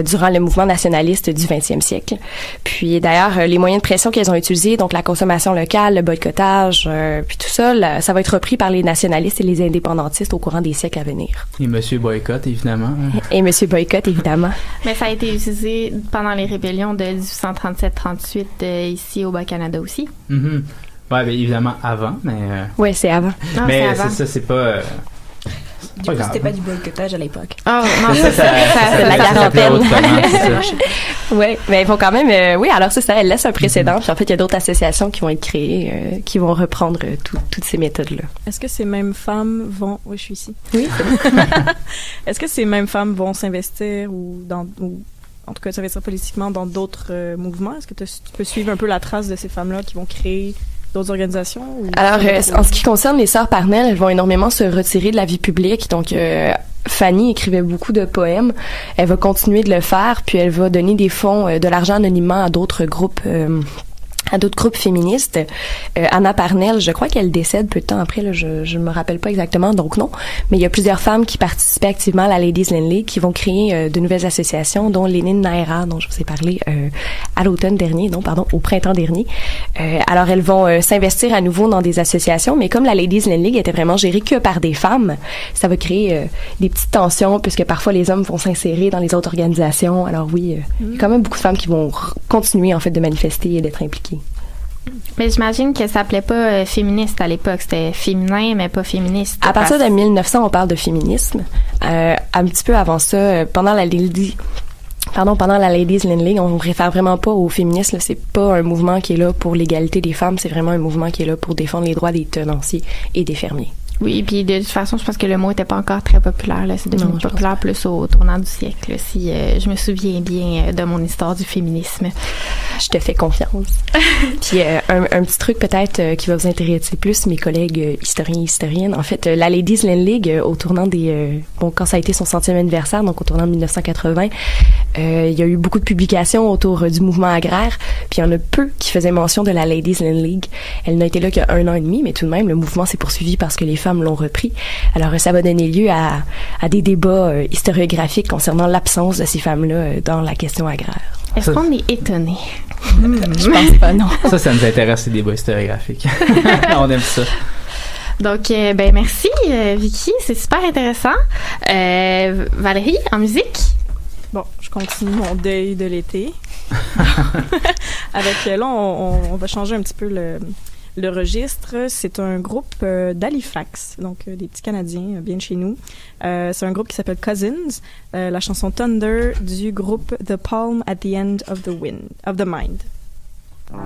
durant le mouvement nationaliste du 20e siècle. Puis d'ailleurs, les moyens de pression qu'elles ont utilisés, donc la consommation locale, le boycottage, puis tout ça, ça va être repris par les nationalistes et les indépendantistes au courant des siècles à venir. Et Monsieur Boycott, évidemment. Et Monsieur Boycott, évidemment. Mais ça a été utilisé pendant les rébellions de 1837-38 ici au Bas-Canada aussi. Mm-hmm. Ouais, ben, évidemment avant, mais... Ouais, c'est avant. Non, mais c'est avant. c'est ça, c'est pas... Du coup, c'était pas du boycottage à l'époque. Oh, non, c'est la quarantaine. Ouais, mais ils vont quand même, oui, alors c'est ça, elle laisse un précédent, puis en fait, il y a d'autres associations qui vont être créées, qui vont reprendre toutes ces méthodes-là. Est-ce que ces mêmes femmes vont, oui, je suis ici. Oui. Est-ce que ces mêmes femmes vont s'investir ou en tout cas s'investir politiquement dans d'autres mouvements? Est-ce que tu peux suivre un peu la trace de ces femmes-là qui vont créer d'autres organisations? Alors, en ce qui concerne les sœurs Parnell, elles vont énormément se retirer de la vie publique. Donc, Fanny écrivait beaucoup de poèmes. Elle va continuer de le faire, puis elle va donner des fonds, de l'argent anonymement à d'autres groupes féministes. Anna Parnell, je crois qu'elle décède peu de temps après, là, je me rappelle pas exactement, donc non. Mais il y a plusieurs femmes qui participaient activement à la Ladies Land League qui vont créer de nouvelles associations, dont Lénine Naira, dont je vous ai parlé au printemps dernier. Alors elles vont s'investir à nouveau dans des associations, mais comme la Ladies Land League était vraiment gérée que par des femmes, ça va créer des petites tensions puisque parfois les hommes vont s'insérer dans les autres organisations. Alors oui, il y a quand même beaucoup de femmes qui vont continuer en fait de manifester et d'être impliquées. Mais j'imagine que ça s'appelait pas féministe à l'époque, c'était féminin mais pas féministe. À partir de 1900, on parle de féminisme. Un petit peu avant ça, pendant la Ladies Land League, on réfère vraiment pas au féminisme. C'est pas un mouvement qui est là pour l'égalité des femmes, c'est vraiment un mouvement qui est là pour défendre les droits des tenanciers et des fermiers. Oui, puis de toute façon, je pense que le mot était pas encore très populaire. Là. C'est devenu populaire plus au tournant du siècle, si je me souviens bien de mon histoire du féminisme. Je te fais confiance. Puis un petit truc peut-être qui va vous intéresser plus, mes collègues historiens et historiennes. En fait, la Ladies Land League, au tournant quand ça a été son 100e anniversaire, donc au tournant de 1980, il y a eu beaucoup de publications autour du mouvement agraire, puis il y en a peu qui faisaient mention de la Ladies Land League. Elle n'a été là qu'1 an et demi, mais tout de même, le mouvement s'est poursuivi parce que les femmes l'ont repris. Alors, ça va donner lieu à des débats historiographiques concernant l'absence de ces femmes-là dans la question agraire. Est-ce qu'on est étonné? Je pense pas, non. Ça nous intéresse, les débats historiographiques. On aime ça. Donc, merci, Vicky. C'est super intéressant. Valérie, en musique? Bon, je continue mon deuil de l'été. Avec, là, on va changer un petit peu le registre. C'est un groupe d'Halifax, donc des petits Canadiens bien de chez nous. C'est un groupe qui s'appelle Cousins. La chanson Thunder du groupe The Palm at the End of the Mind. I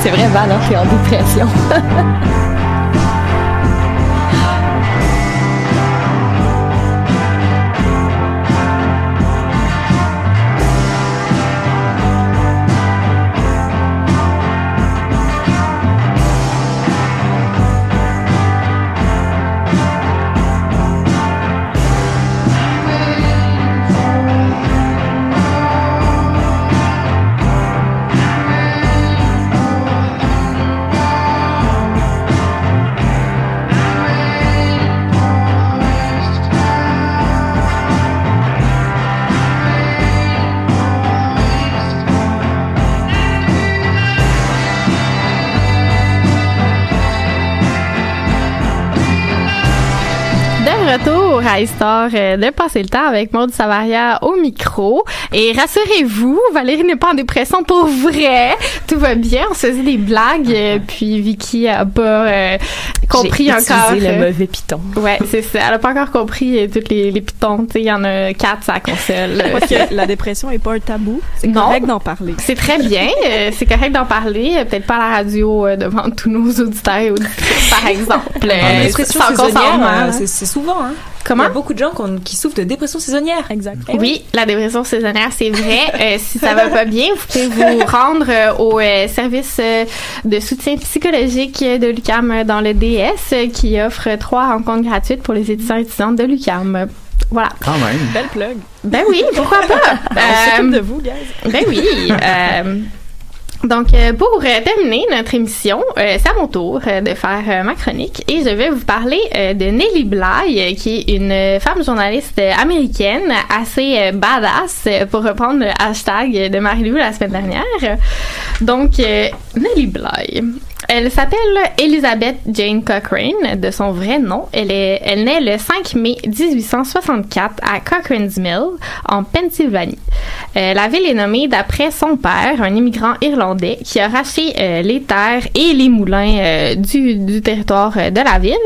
C'est vrai, Val, hein, t'es en dépression. Retour à Histoire de passer le temps avec Maude Savaria au micro. Et rassurez-vous, Valérie n'est pas en dépression pour vrai. Tout va bien. On se faisait des blagues. Puis Vicky a pas compris encore. J'ai utilisé le mauvais piton. Ouais, c'est ça. Elle a pas encore compris tous les pitons. Tu sais, il y en a 4 sur la console. Parce que la dépression est pas un tabou. C'est correct d'en parler. C'est très bien. C'est correct d'en parler. Peut-être pas à la radio devant tous nos auditeurs et auditrices, par exemple. La dépression saisonnière, c'est souvent. Hein. Comment? Il y a beaucoup de gens qui souffrent de dépression saisonnière. Exact. Oui, la dépression saisonnière, c'est vrai. Si ça va pas bien, vous pouvez vous rendre au service de soutien psychologique de l'UQAM dans le DS qui offre 3 rencontres gratuites pour les étudiants et étudiantes de l'UQAM. Voilà. Quand même. Belle plug. Ben oui, pourquoi pas? On s'occupe de vous, guys. Ben oui. Donc, pour terminer notre émission, c'est à mon tour de faire ma chronique et je vais vous parler de Nellie Bly, qui est une femme journaliste américaine assez badass, pour reprendre le hashtag de Marie-Lou la semaine dernière. Donc, Nellie Bly. Elle s'appelle Elizabeth Jane Cochrane, de son vrai nom. Elle naît le 5 mai 1864 à Cochrane's Mill, en Pennsylvanie. La ville est nommée d'après son père, un immigrant irlandais, qui a racheté les terres et les moulins du territoire de la ville.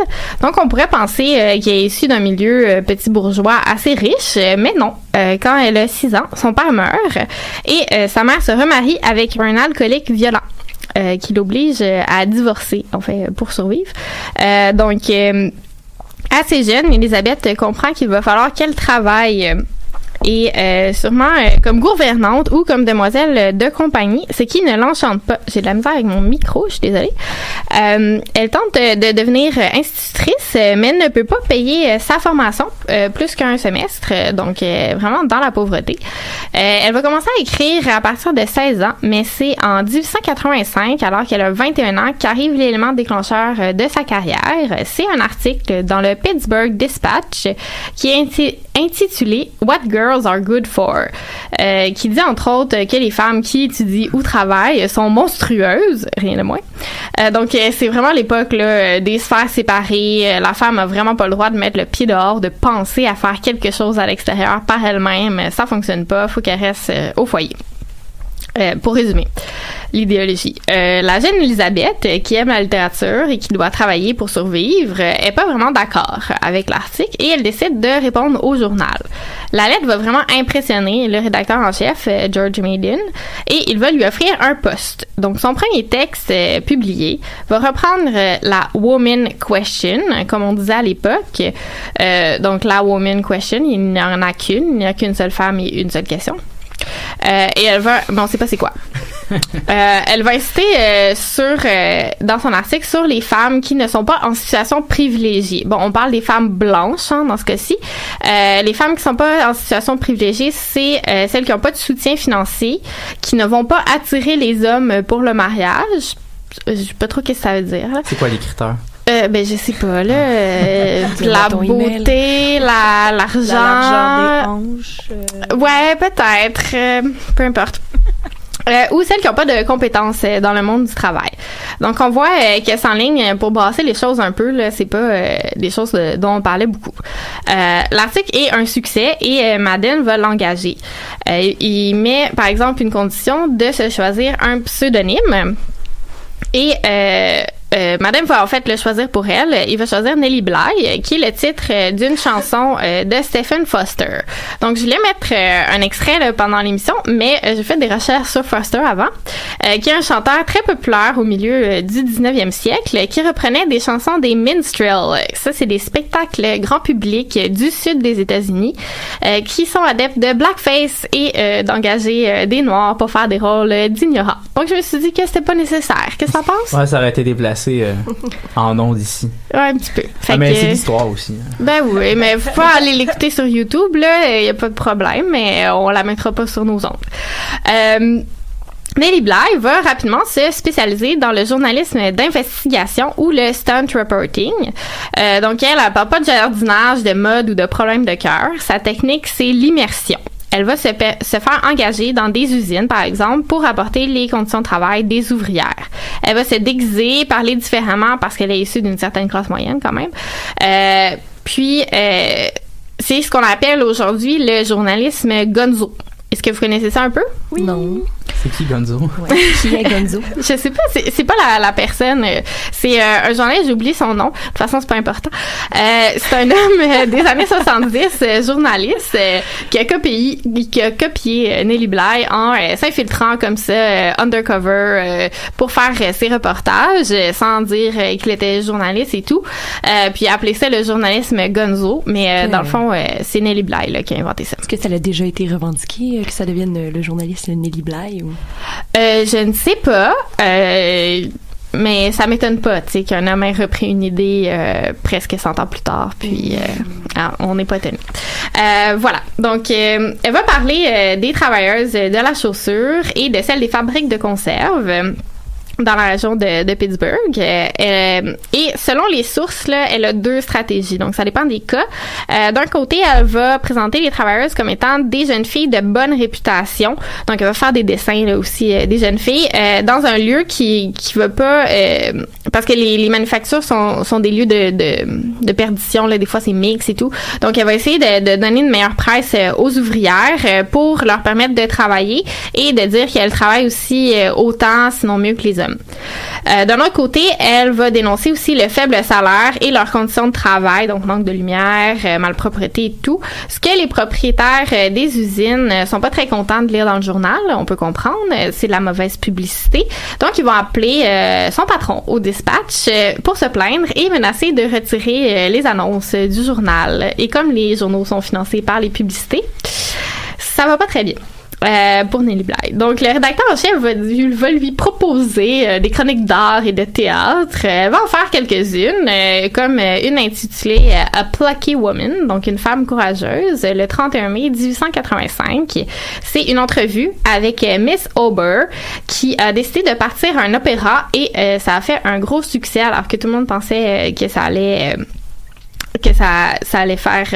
Donc, on pourrait penser qu'il est issu d'un milieu petit bourgeois assez riche, mais non. Quand elle a 6 ans, son père meurt et sa mère se remarie avec un alcoolique violent. Qui l'oblige à divorcer, en fait, pour survivre. Donc, assez jeune, Elisabeth comprend qu'il va falloir qu'elle travaille et sûrement comme gouvernante ou comme demoiselle de compagnie, ce qui ne l'enchante pas. J'ai de la misère avec mon micro, je suis désolée. Elle tente de devenir institutrice, mais ne peut pas payer sa formation plus qu'un semestre, donc vraiment dans la pauvreté. Elle va commencer à écrire à partir de 16 ans, mais c'est en 1885, alors qu'elle a 21 ans, qu'arrive l'élément déclencheur de sa carrière. C'est un article dans le Pittsburgh Dispatch qui est intitulé « What Girls Are Good For », qui dit entre autres que les femmes qui étudient ou travaillent sont monstrueuses, rien de moins. Donc, c'est vraiment l'époque là, des sphères séparées. La femme a vraiment pas le droit de mettre le pied dehors, de penser à faire quelque chose à l'extérieur par elle-même. Ça fonctionne pas, faut qu'elle reste au foyer. Pour résumer l'idéologie, la jeune Elisabeth, qui aime la littérature et qui doit travailler pour survivre, est pas vraiment d'accord avec l'article et elle décide de répondre au journal. La lettre va vraiment impressionner le rédacteur en chef, George Maiden, et il va lui offrir un poste. Donc, son premier texte publié va reprendre la Woman Question, comme on disait à l'époque. Donc, la Woman Question, il n'y en a qu'une, il n'y a qu'une seule femme et une seule question. Et elle va, bon, on sait pas c'est quoi. Elle va insister dans son article sur les femmes qui ne sont pas en situation privilégiée. Bon, on parle des femmes blanches dans ce cas-ci. Les femmes qui sont pas en situation privilégiée, c'est celles qui n'ont pas de soutien financier, qui ne vont pas attirer les hommes pour le mariage. Je sais pas trop qu'est-ce que ça veut dire. Là. C'est quoi les critères? Ben je sais pas là, la beauté, l'argent, des hanches. Ouais, peut-être, peu importe. Ou celles qui n'ont pas de compétences dans le monde du travail. Donc, on voit qu'elles s'enlignent pour brasser les choses un peu. Là, c'est pas des choses dont on parlait beaucoup. L'article est un succès et Madden va l'engager. Il met, par exemple, une condition de se choisir un pseudonyme. Et Madame va en fait le choisir pour elle. Il va choisir Nellie Bly, qui est le titre d'une chanson de Stephen Foster. Donc, je voulais mettre un extrait là, pendant l'émission, mais j'ai fait des recherches sur Foster avant, qui est un chanteur très populaire au milieu du 19e siècle, qui reprenait des chansons des minstrels. Ça, c'est des spectacles grand public du sud des États-Unis, qui sont adeptes de blackface et d'engager des Noirs pour faire des rôles d'ignorants. Donc, je me suis dit que c'était pas nécessaire. Qu'est-ce que t'en penses? Ouais, ça aurait été déplacé en ondes ici. Ouais, un petit peu. Mais c'est l'histoire aussi. Ben oui, mais faut pas aller l'écouter sur YouTube, là, y a pas de problème, mais on la mettra pas sur nos ondes. Nellie Bly va rapidement se spécialiser dans le journalisme d'investigation ou le stunt reporting. Donc elle parle pas de jardinage, de mode ou de problèmes de cœur. Sa technique, c'est l'immersion. Elle va se faire engager dans des usines, par exemple, pour apporter les conditions de travail des ouvrières. Elle va se déguiser, parler différemment parce qu'elle est issue d'une certaine classe moyenne quand même. Puis, c'est ce qu'on appelle aujourd'hui le journalisme gonzo. Est-ce que vous connaissez ça un peu? Oui. Non. C'est qui Gonzo? Ouais. Qui est Gonzo? Je sais pas, c'est pas la personne. C'est un journaliste, j'ai oublié son nom. De toute façon, c'est pas important. C'est un homme des années 70, journaliste, qui a copié Nellie Bly en s'infiltrant comme ça, undercover, pour faire ses reportages, sans dire qu'il était journaliste et tout. Puis appelé ça le journalisme Gonzo. Mais dans le fond, c'est Nellie Bly là, qui a inventé ça. Est-ce que ça a déjà été revendiqué que ça devienne le journalisme Nellie Bly? Ou... je ne sais pas, mais ça m'étonne pas, tu sais, qu'un homme ait repris une idée presque 100 ans plus tard, puis on n'est pas étonné. Voilà, donc elle va parler des travailleuses de la chaussure et de celles des fabriques de conserve dans la région de Pittsburgh. Et selon les sources, là, elle a deux stratégies. Donc, ça dépend des cas. D'un côté, elle va présenter les travailleuses comme étant des jeunes filles de bonne réputation. Donc, elle va faire des dessins là aussi des jeunes filles dans un lieu qui va pas... parce que les manufactures sont des lieux de perdition. Là, des fois, c'est mix et tout. Donc, elle va essayer de donner une meilleure presse aux ouvrières pour leur permettre de travailler et de dire qu'elles travaillent aussi autant, sinon mieux que les hommes. D'un autre côté, elle va dénoncer aussi le faible salaire et leurs conditions de travail, donc manque de lumière, malpropreté et tout. Ce que les propriétaires des usines sont pas très contents de lire dans le journal, on peut comprendre, c'est de la mauvaise publicité. Donc, ils vont appeler son patron au dispatch pour se plaindre et menacer de retirer les annonces du journal. Et comme les journaux sont financés par les publicités, ça va pas très bien. Pour Nellie Bly. Donc, le rédacteur en chef va lui proposer des chroniques d'art et de théâtre. Elle va en faire quelques-unes, comme une intitulée A Plucky Woman, donc une femme courageuse, le 31 mai 1885. C'est une entrevue avec Miss Auber, qui a décidé de partir un opéra et ça a fait un gros succès alors que tout le monde pensait que ça allait... ça allait faire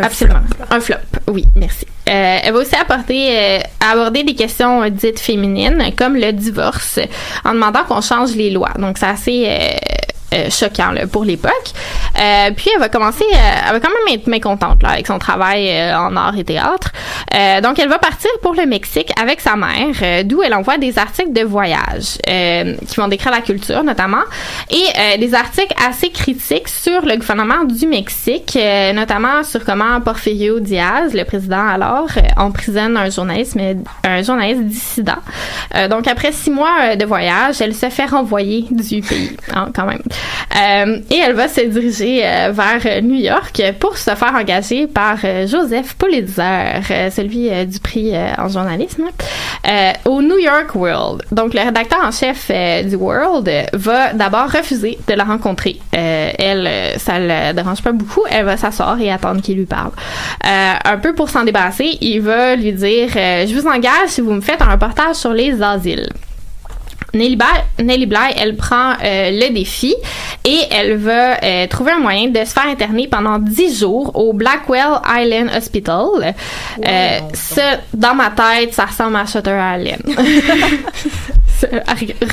absolument un flop. Oui, merci. Elle va aussi aborder des questions dites féminines comme le divorce en demandant qu'on change les lois. Donc c'est assez choquant là, pour l'époque. Puis elle va quand même être mécontente là, avec son travail en art et théâtre. Donc elle va partir pour le Mexique avec sa mère, d'où elle envoie des articles de voyage qui vont décrire la culture notamment et des articles assez critiques sur le gouvernement du Mexique, notamment sur comment Porfirio Diaz, le président alors, emprisonne un journaliste dissident. Donc après 6 mois de voyage, elle se fait renvoyer du pays, hein, quand même. Et elle va se diriger vers New York pour se faire engager par Joseph Pulitzer, celui du prix en journalisme, au New York World. Donc, le rédacteur en chef du World va d'abord refuser de la rencontrer. Elle, ça le dérange pas beaucoup. Elle va s'asseoir et attendre qu'il lui parle. Un peu pour s'en débarrasser, il va lui dire « Je vous engage si vous me faites un reportage sur les asiles ». Nellie Bly, elle prend le défi et elle va trouver un moyen de se faire interner pendant 10 jours au Blackwell Island Hospital. Wow. Ça, dans ma tête, ça ressemble à Shutter Island.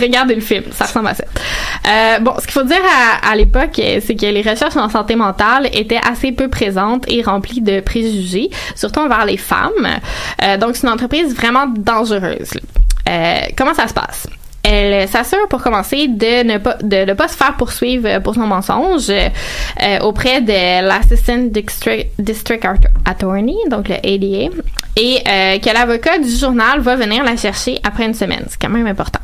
Regardez le film, ça ressemble à ça. Bon, ce qu'il faut dire à l'époque, c'est que les recherches en santé mentale étaient assez peu présentes et remplies de préjugés, surtout envers les femmes. Donc, c'est une entreprise vraiment dangereuse. Comment ça se passe? elle s'assure pour commencer de ne pas se faire poursuivre pour son mensonge auprès de l'Assistant District Attorney, donc le ADA, et que l'avocat du journal va venir la chercher après une semaine. C'est quand même important.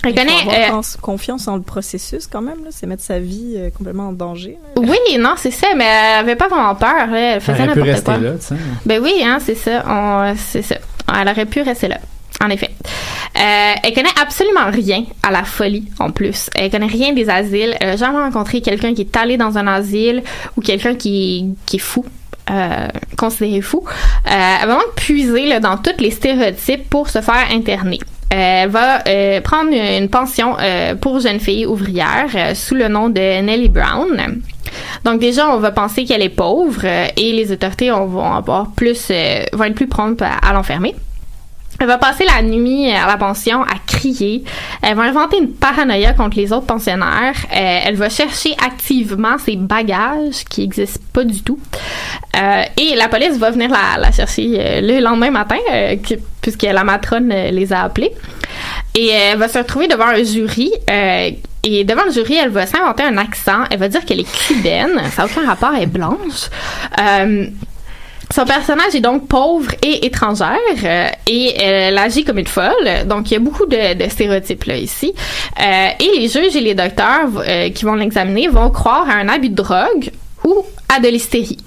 Il faut avoir confiance en le processus quand même, là. C'est mettre sa vie complètement en danger. Là. Oui, non, c'est ça, mais elle avait pas vraiment peur. Là. Elle faisait n'importe quoi. Là, t'sais. Ben oui, hein, c'est ça. C'est ça. Elle aurait pu rester là. En effet. Elle connaît absolument rien à la folie, en plus. Elle connaît rien des asiles. Elle n'a jamais rencontré quelqu'un qui est allé dans un asile ou quelqu'un qui est fou. Considéré fou. Elle va vraiment puiser là, dans tous les stéréotypes pour se faire interner. Elle va prendre une pension pour jeunes filles ouvrières sous le nom de Nellie Brown. Donc déjà, on va penser qu'elle est pauvre et les autorités vont être plus promptes à l'enfermer. Elle va passer la nuit à la pension à crier. Elle va inventer une paranoïa contre les autres pensionnaires. Elle va chercher activement ses bagages qui n'existent pas du tout. Et la police va venir la chercher le lendemain matin, puisque la matrone les a appelés. Et elle va se retrouver devant un jury. Et devant le jury, elle va s'inventer un accent. Elle va dire qu'elle est cubaine. Ça n'a aucun rapport, elle est blanche. Son personnage est donc pauvre et étrangère et elle agit comme une folle. Donc, il y a beaucoup de stéréotypes là ici. Et les juges et les docteurs qui vont l'examiner vont croire à un abus de drogue ou à de l'hystérie.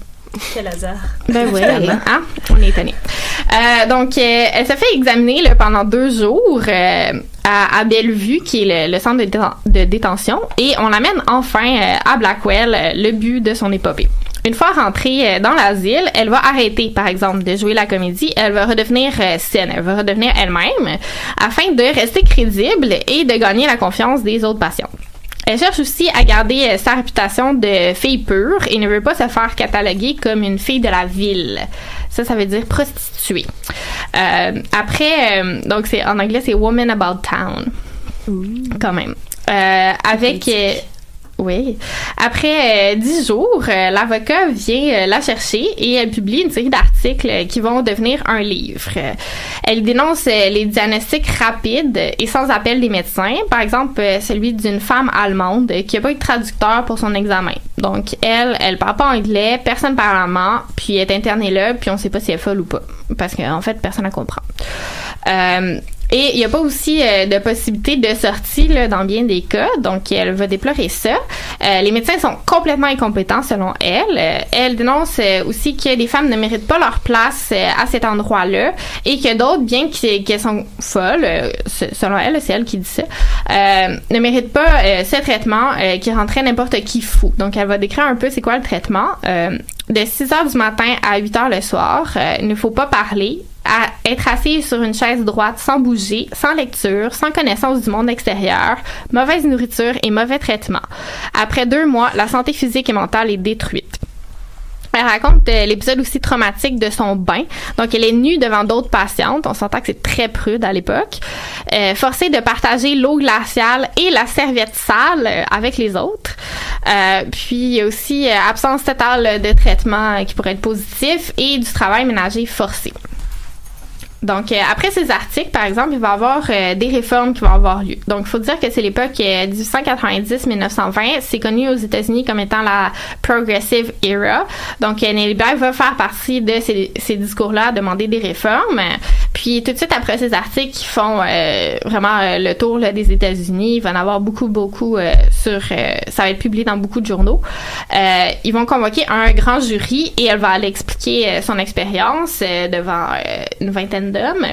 Quel hasard. Ben oui, hein? On est étonnés. Donc, elle se fait examiner là, pendant 2 jours à Bellevue, qui est le centre de détention, et on l'amène enfin à Blackwell, le but de son épopée. Une fois rentrée dans l'asile, elle va arrêter, par exemple, de jouer la comédie. Elle va redevenir saine, elle va redevenir elle-même afin de rester crédible et de gagner la confiance des autres patients. Elle cherche aussi à garder sa réputation de fille pure et ne veut pas se faire cataloguer comme une fille de la ville. Ça veut dire prostituée. Donc en anglais, c'est Woman About Town. Quand même. Oui. Après 10 jours, l'avocat vient la chercher et elle publie une série d'articles qui vont devenir un livre. Elle dénonce les diagnostics rapides et sans appel des médecins. Par exemple, celui d'une femme allemande qui n'a pas eu de traducteur pour son examen. Donc, elle parle pas anglais, personne parle allemand, puis elle est internée là, puis on sait pas si elle est folle ou pas. Parce qu'en fait, personne ne comprend. Et il n'y a pas aussi de possibilité de sortie là, dans bien des cas, donc elle va déplorer ça. Les médecins sont complètement incompétents selon elle. Elle dénonce aussi que les femmes ne méritent pas leur place à cet endroit-là et que d'autres, bien qu'elles sont folles, selon elle, c'est elle qui dit ça, ne méritent pas ce traitement qui rendrait n'importe qui fou. Donc elle va décrire un peu c'est quoi le traitement. De 6h du matin à 8h le soir, il ne faut pas parler, à être assis sur une chaise droite sans bouger, sans lecture, sans connaissance du monde extérieur, mauvaise nourriture et mauvais traitement. Après 2 mois, la santé physique et mentale est détruite. Elle raconte l'épisode aussi traumatique de son bain. Donc, elle est nue devant d'autres patientes. On s'entend que c'est très prude à l'époque. Forcée de partager l'eau glaciale et la serviette sale avec les autres. Puis, il y a aussi absence totale de traitement qui pourrait être positif et du travail ménager forcé. Donc, après ces articles, par exemple, il va y avoir des réformes qui vont avoir lieu. Donc, il faut dire que c'est l'époque 1890-1920. C'est connu aux États-Unis comme étant la Progressive Era. Donc, Nellie Bly va faire partie de ces discours-là, demander des réformes. Puis, tout de suite après ces articles qui font vraiment le tour là, des États-Unis, il va y en avoir beaucoup ça va être publié dans beaucoup de journaux. Ils vont convoquer un grand jury et elle va aller expliquer son expérience devant une vingtaine d'hommes.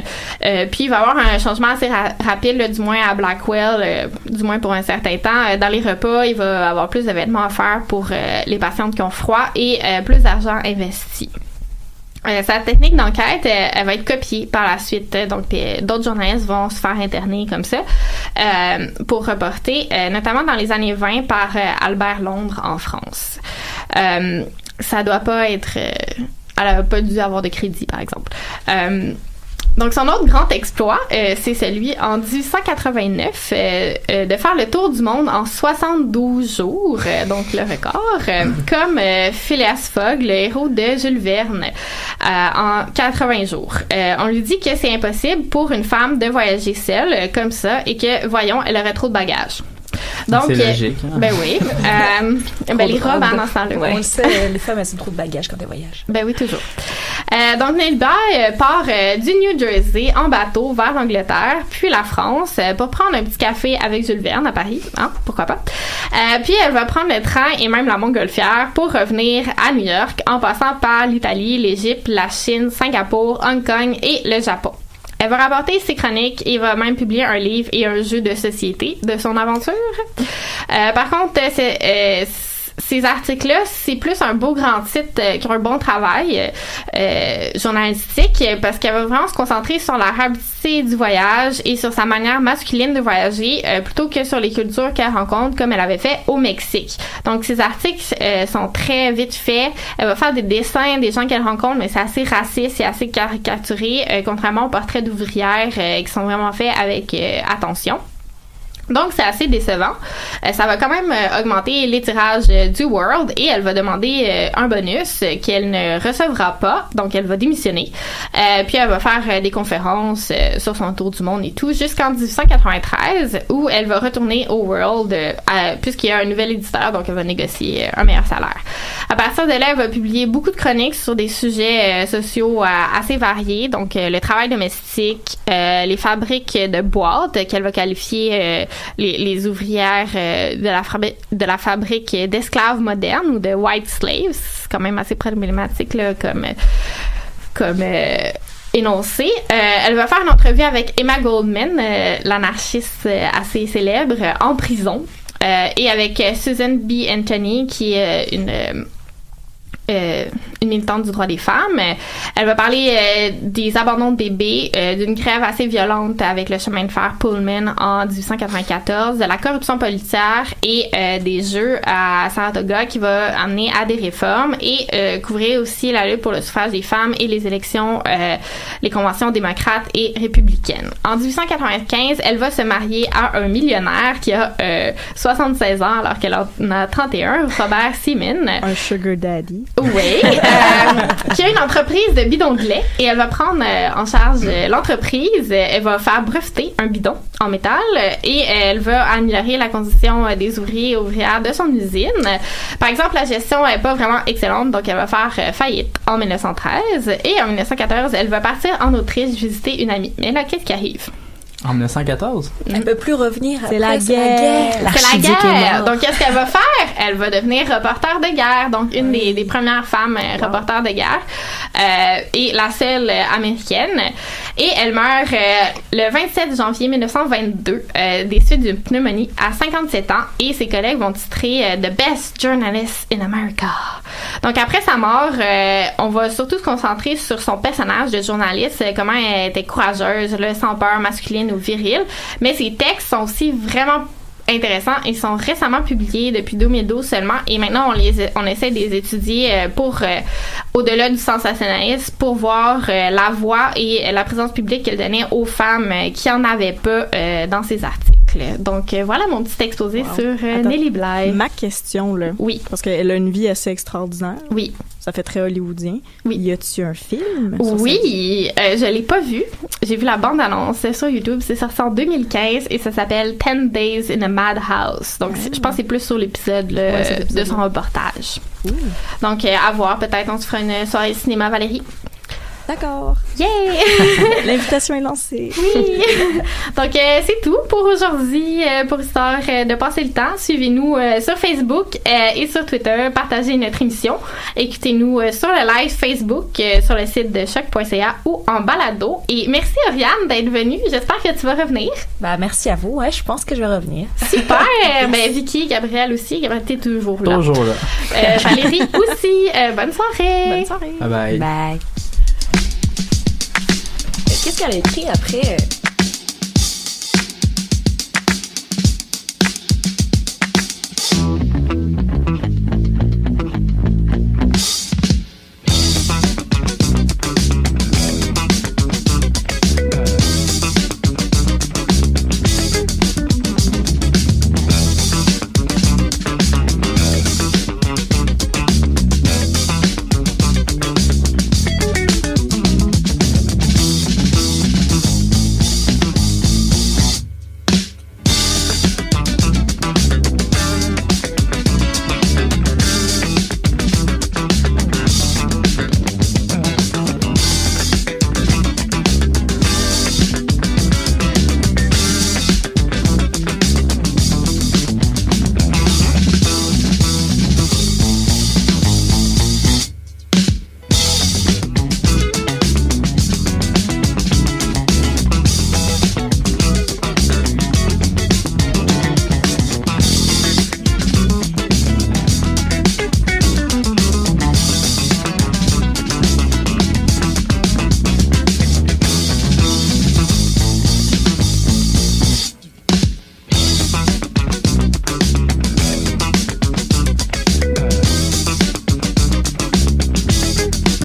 Puis il va y avoir un changement assez rapide, là, du moins à Blackwell, du moins pour un certain temps. Dans les repas, il va y avoir plus de vêtements à faire pour les patientes qui ont froid et plus d'argent investi. Sa technique d'enquête, elle va être copiée par la suite. Donc, d'autres journalistes vont se faire interner comme ça pour reporter, notamment dans les années 20 par Albert Londres en France. Ça doit pas être... elle n'a pas dû avoir de crédit, par exemple. Donc, son autre grand exploit, c'est celui en 1889 de faire le tour du monde en 72 jours, donc le record, comme Phileas Fogg, le héros de Jules Verne, en 80 jours. On lui dit que c'est impossible pour une femme de voyager seule comme ça et que, voyons, elle aurait trop de bagages. Donc, c'est logique. Hein? Ben oui. Les robes, dans ce temps-là. Ouais. On le sait, les femmes, elles ont trop de bagages quand elles voyagent. Ben oui, toujours. Donc, Nelly Bly part du New Jersey en bateau vers l'Angleterre, puis la France, pour prendre un petit café avec Jules Verne à Paris. Hein? Pourquoi pas? Puis, elle va prendre le train et même la montgolfière pour revenir à New York en passant par l'Italie, l'Égypte, la Chine, Singapour, Hong Kong et le Japon. Elle va rapporter ses chroniques et va même publier un livre et un jeu de société de son aventure. Par contre, ces articles-là, c'est plus un beau grand titre qu'un bon travail journalistique parce qu'elle va vraiment se concentrer sur la rapidité du voyage et sur sa manière masculine de voyager plutôt que sur les cultures qu'elle rencontre comme elle avait fait au Mexique. Donc, ces articles sont très vite faits. Elle va faire des dessins des gens qu'elle rencontre, mais c'est assez raciste et assez caricaturé, contrairement aux portraits d'ouvrières qui sont vraiment faits avec attention. Donc, c'est assez décevant. Ça va quand même augmenter les tirages du World et elle va demander un bonus qu'elle ne recevra pas. Donc, elle va démissionner. Puis, elle va faire des conférences sur son tour du monde et tout jusqu'en 1893 où elle va retourner au World puisqu'il y a un nouvel éditeur. Donc, elle va négocier un meilleur salaire. À partir de là, elle va publier beaucoup de chroniques sur des sujets sociaux assez variés. Donc, le travail domestique, les fabriques de boîtes qu'elle va qualifier les ouvrières de la fabrique d'esclaves modernes ou de white slaves. C'est quand même assez problématique là, comme énoncé. Elle va faire une entrevue avec Emma Goldman, l'anarchiste assez célèbre, en prison, et avec Susan B. Anthony, qui est une militante du droit des femmes. Elle va parler des abandons de bébés, d'une grève assez violente avec le chemin de fer Pullman en 1894, de la corruption policière et des jeux à Saratoga qui va amener à des réformes et couvrir aussi la lutte pour le suffrage des femmes et les élections, les conventions démocrates et républicaines. En 1895, elle va se marier à un millionnaire qui a 76 ans alors qu'elle en a 31, Robert Seaman. Un sugar daddy. Oui, qui a une entreprise de bidons de lait et elle va prendre en charge l'entreprise. Elle va faire breveter un bidon en métal et elle va améliorer la condition des ouvriers et ouvrières de son usine. Par exemple, la gestion n'est pas vraiment excellente, donc elle va faire faillite en 1913 et en 1914, elle va partir en Autriche visiter une amie. Mais là, qu'est-ce qui arrive? En 1914? Elle ne peut plus revenir après. C'est la guerre. C'est la guerre. Donc, qu'est-ce qu'elle va faire? Elle va devenir reporter de guerre. Donc, une des premières femmes reporters de guerre et la seule américaine. Et elle meurt le 27 janvier 1922 des suites d'une pneumonie à 57 ans. Et ses collègues vont titrer The Best Journalist in America. Donc, après sa mort, on va surtout se concentrer sur son personnage de journaliste, comment elle était courageuse, là, sans peur, masculine ou virile. Mais ses textes sont aussi vraiment intéressants. Ils sont récemment publiés depuis 2012 seulement et maintenant on essaie de les étudier pour au-delà du sensationnalisme pour voir la voix et la présence publique qu'elle donnait aux femmes qui en avaient pas dans ses articles. Donc voilà mon petit exposé sur Nelly Bly. Ma question là. Oui. Parce qu'elle a une vie assez extraordinaire. Oui. Ça fait très hollywoodien. Oui. Y a-tu un film? Oui, je l'ai pas vu. J'ai vu la bande-annonce sur YouTube. C'est sorti en 2015 et ça s'appelle 10 Days in a Madhouse. Donc, je pense que c'est plus sur l'épisode de son reportage. Donc, à voir. Peut-être on se fera une soirée cinéma, Valérie. D'accord. Yeah! L'invitation est lancée. Oui! Donc, c'est tout pour aujourd'hui, pour histoire de passer le temps. Suivez-nous sur Facebook et sur Twitter. Partagez notre émission. Écoutez-nous sur le live Facebook, sur le site de choc.ca ou en balado. Et merci, Oriane, d'être venue. J'espère que tu vas revenir. Ben, merci à vous. Ouais, je pense que je vais revenir. Super! Ben, Vicky, Gabrielle aussi. Gabrielle, t'es toujours là. Toujours là. Valérie aussi. Bonne soirée! Bonne soirée. Bye bye. Bye. Qu'est-ce qu'elle a écrit après?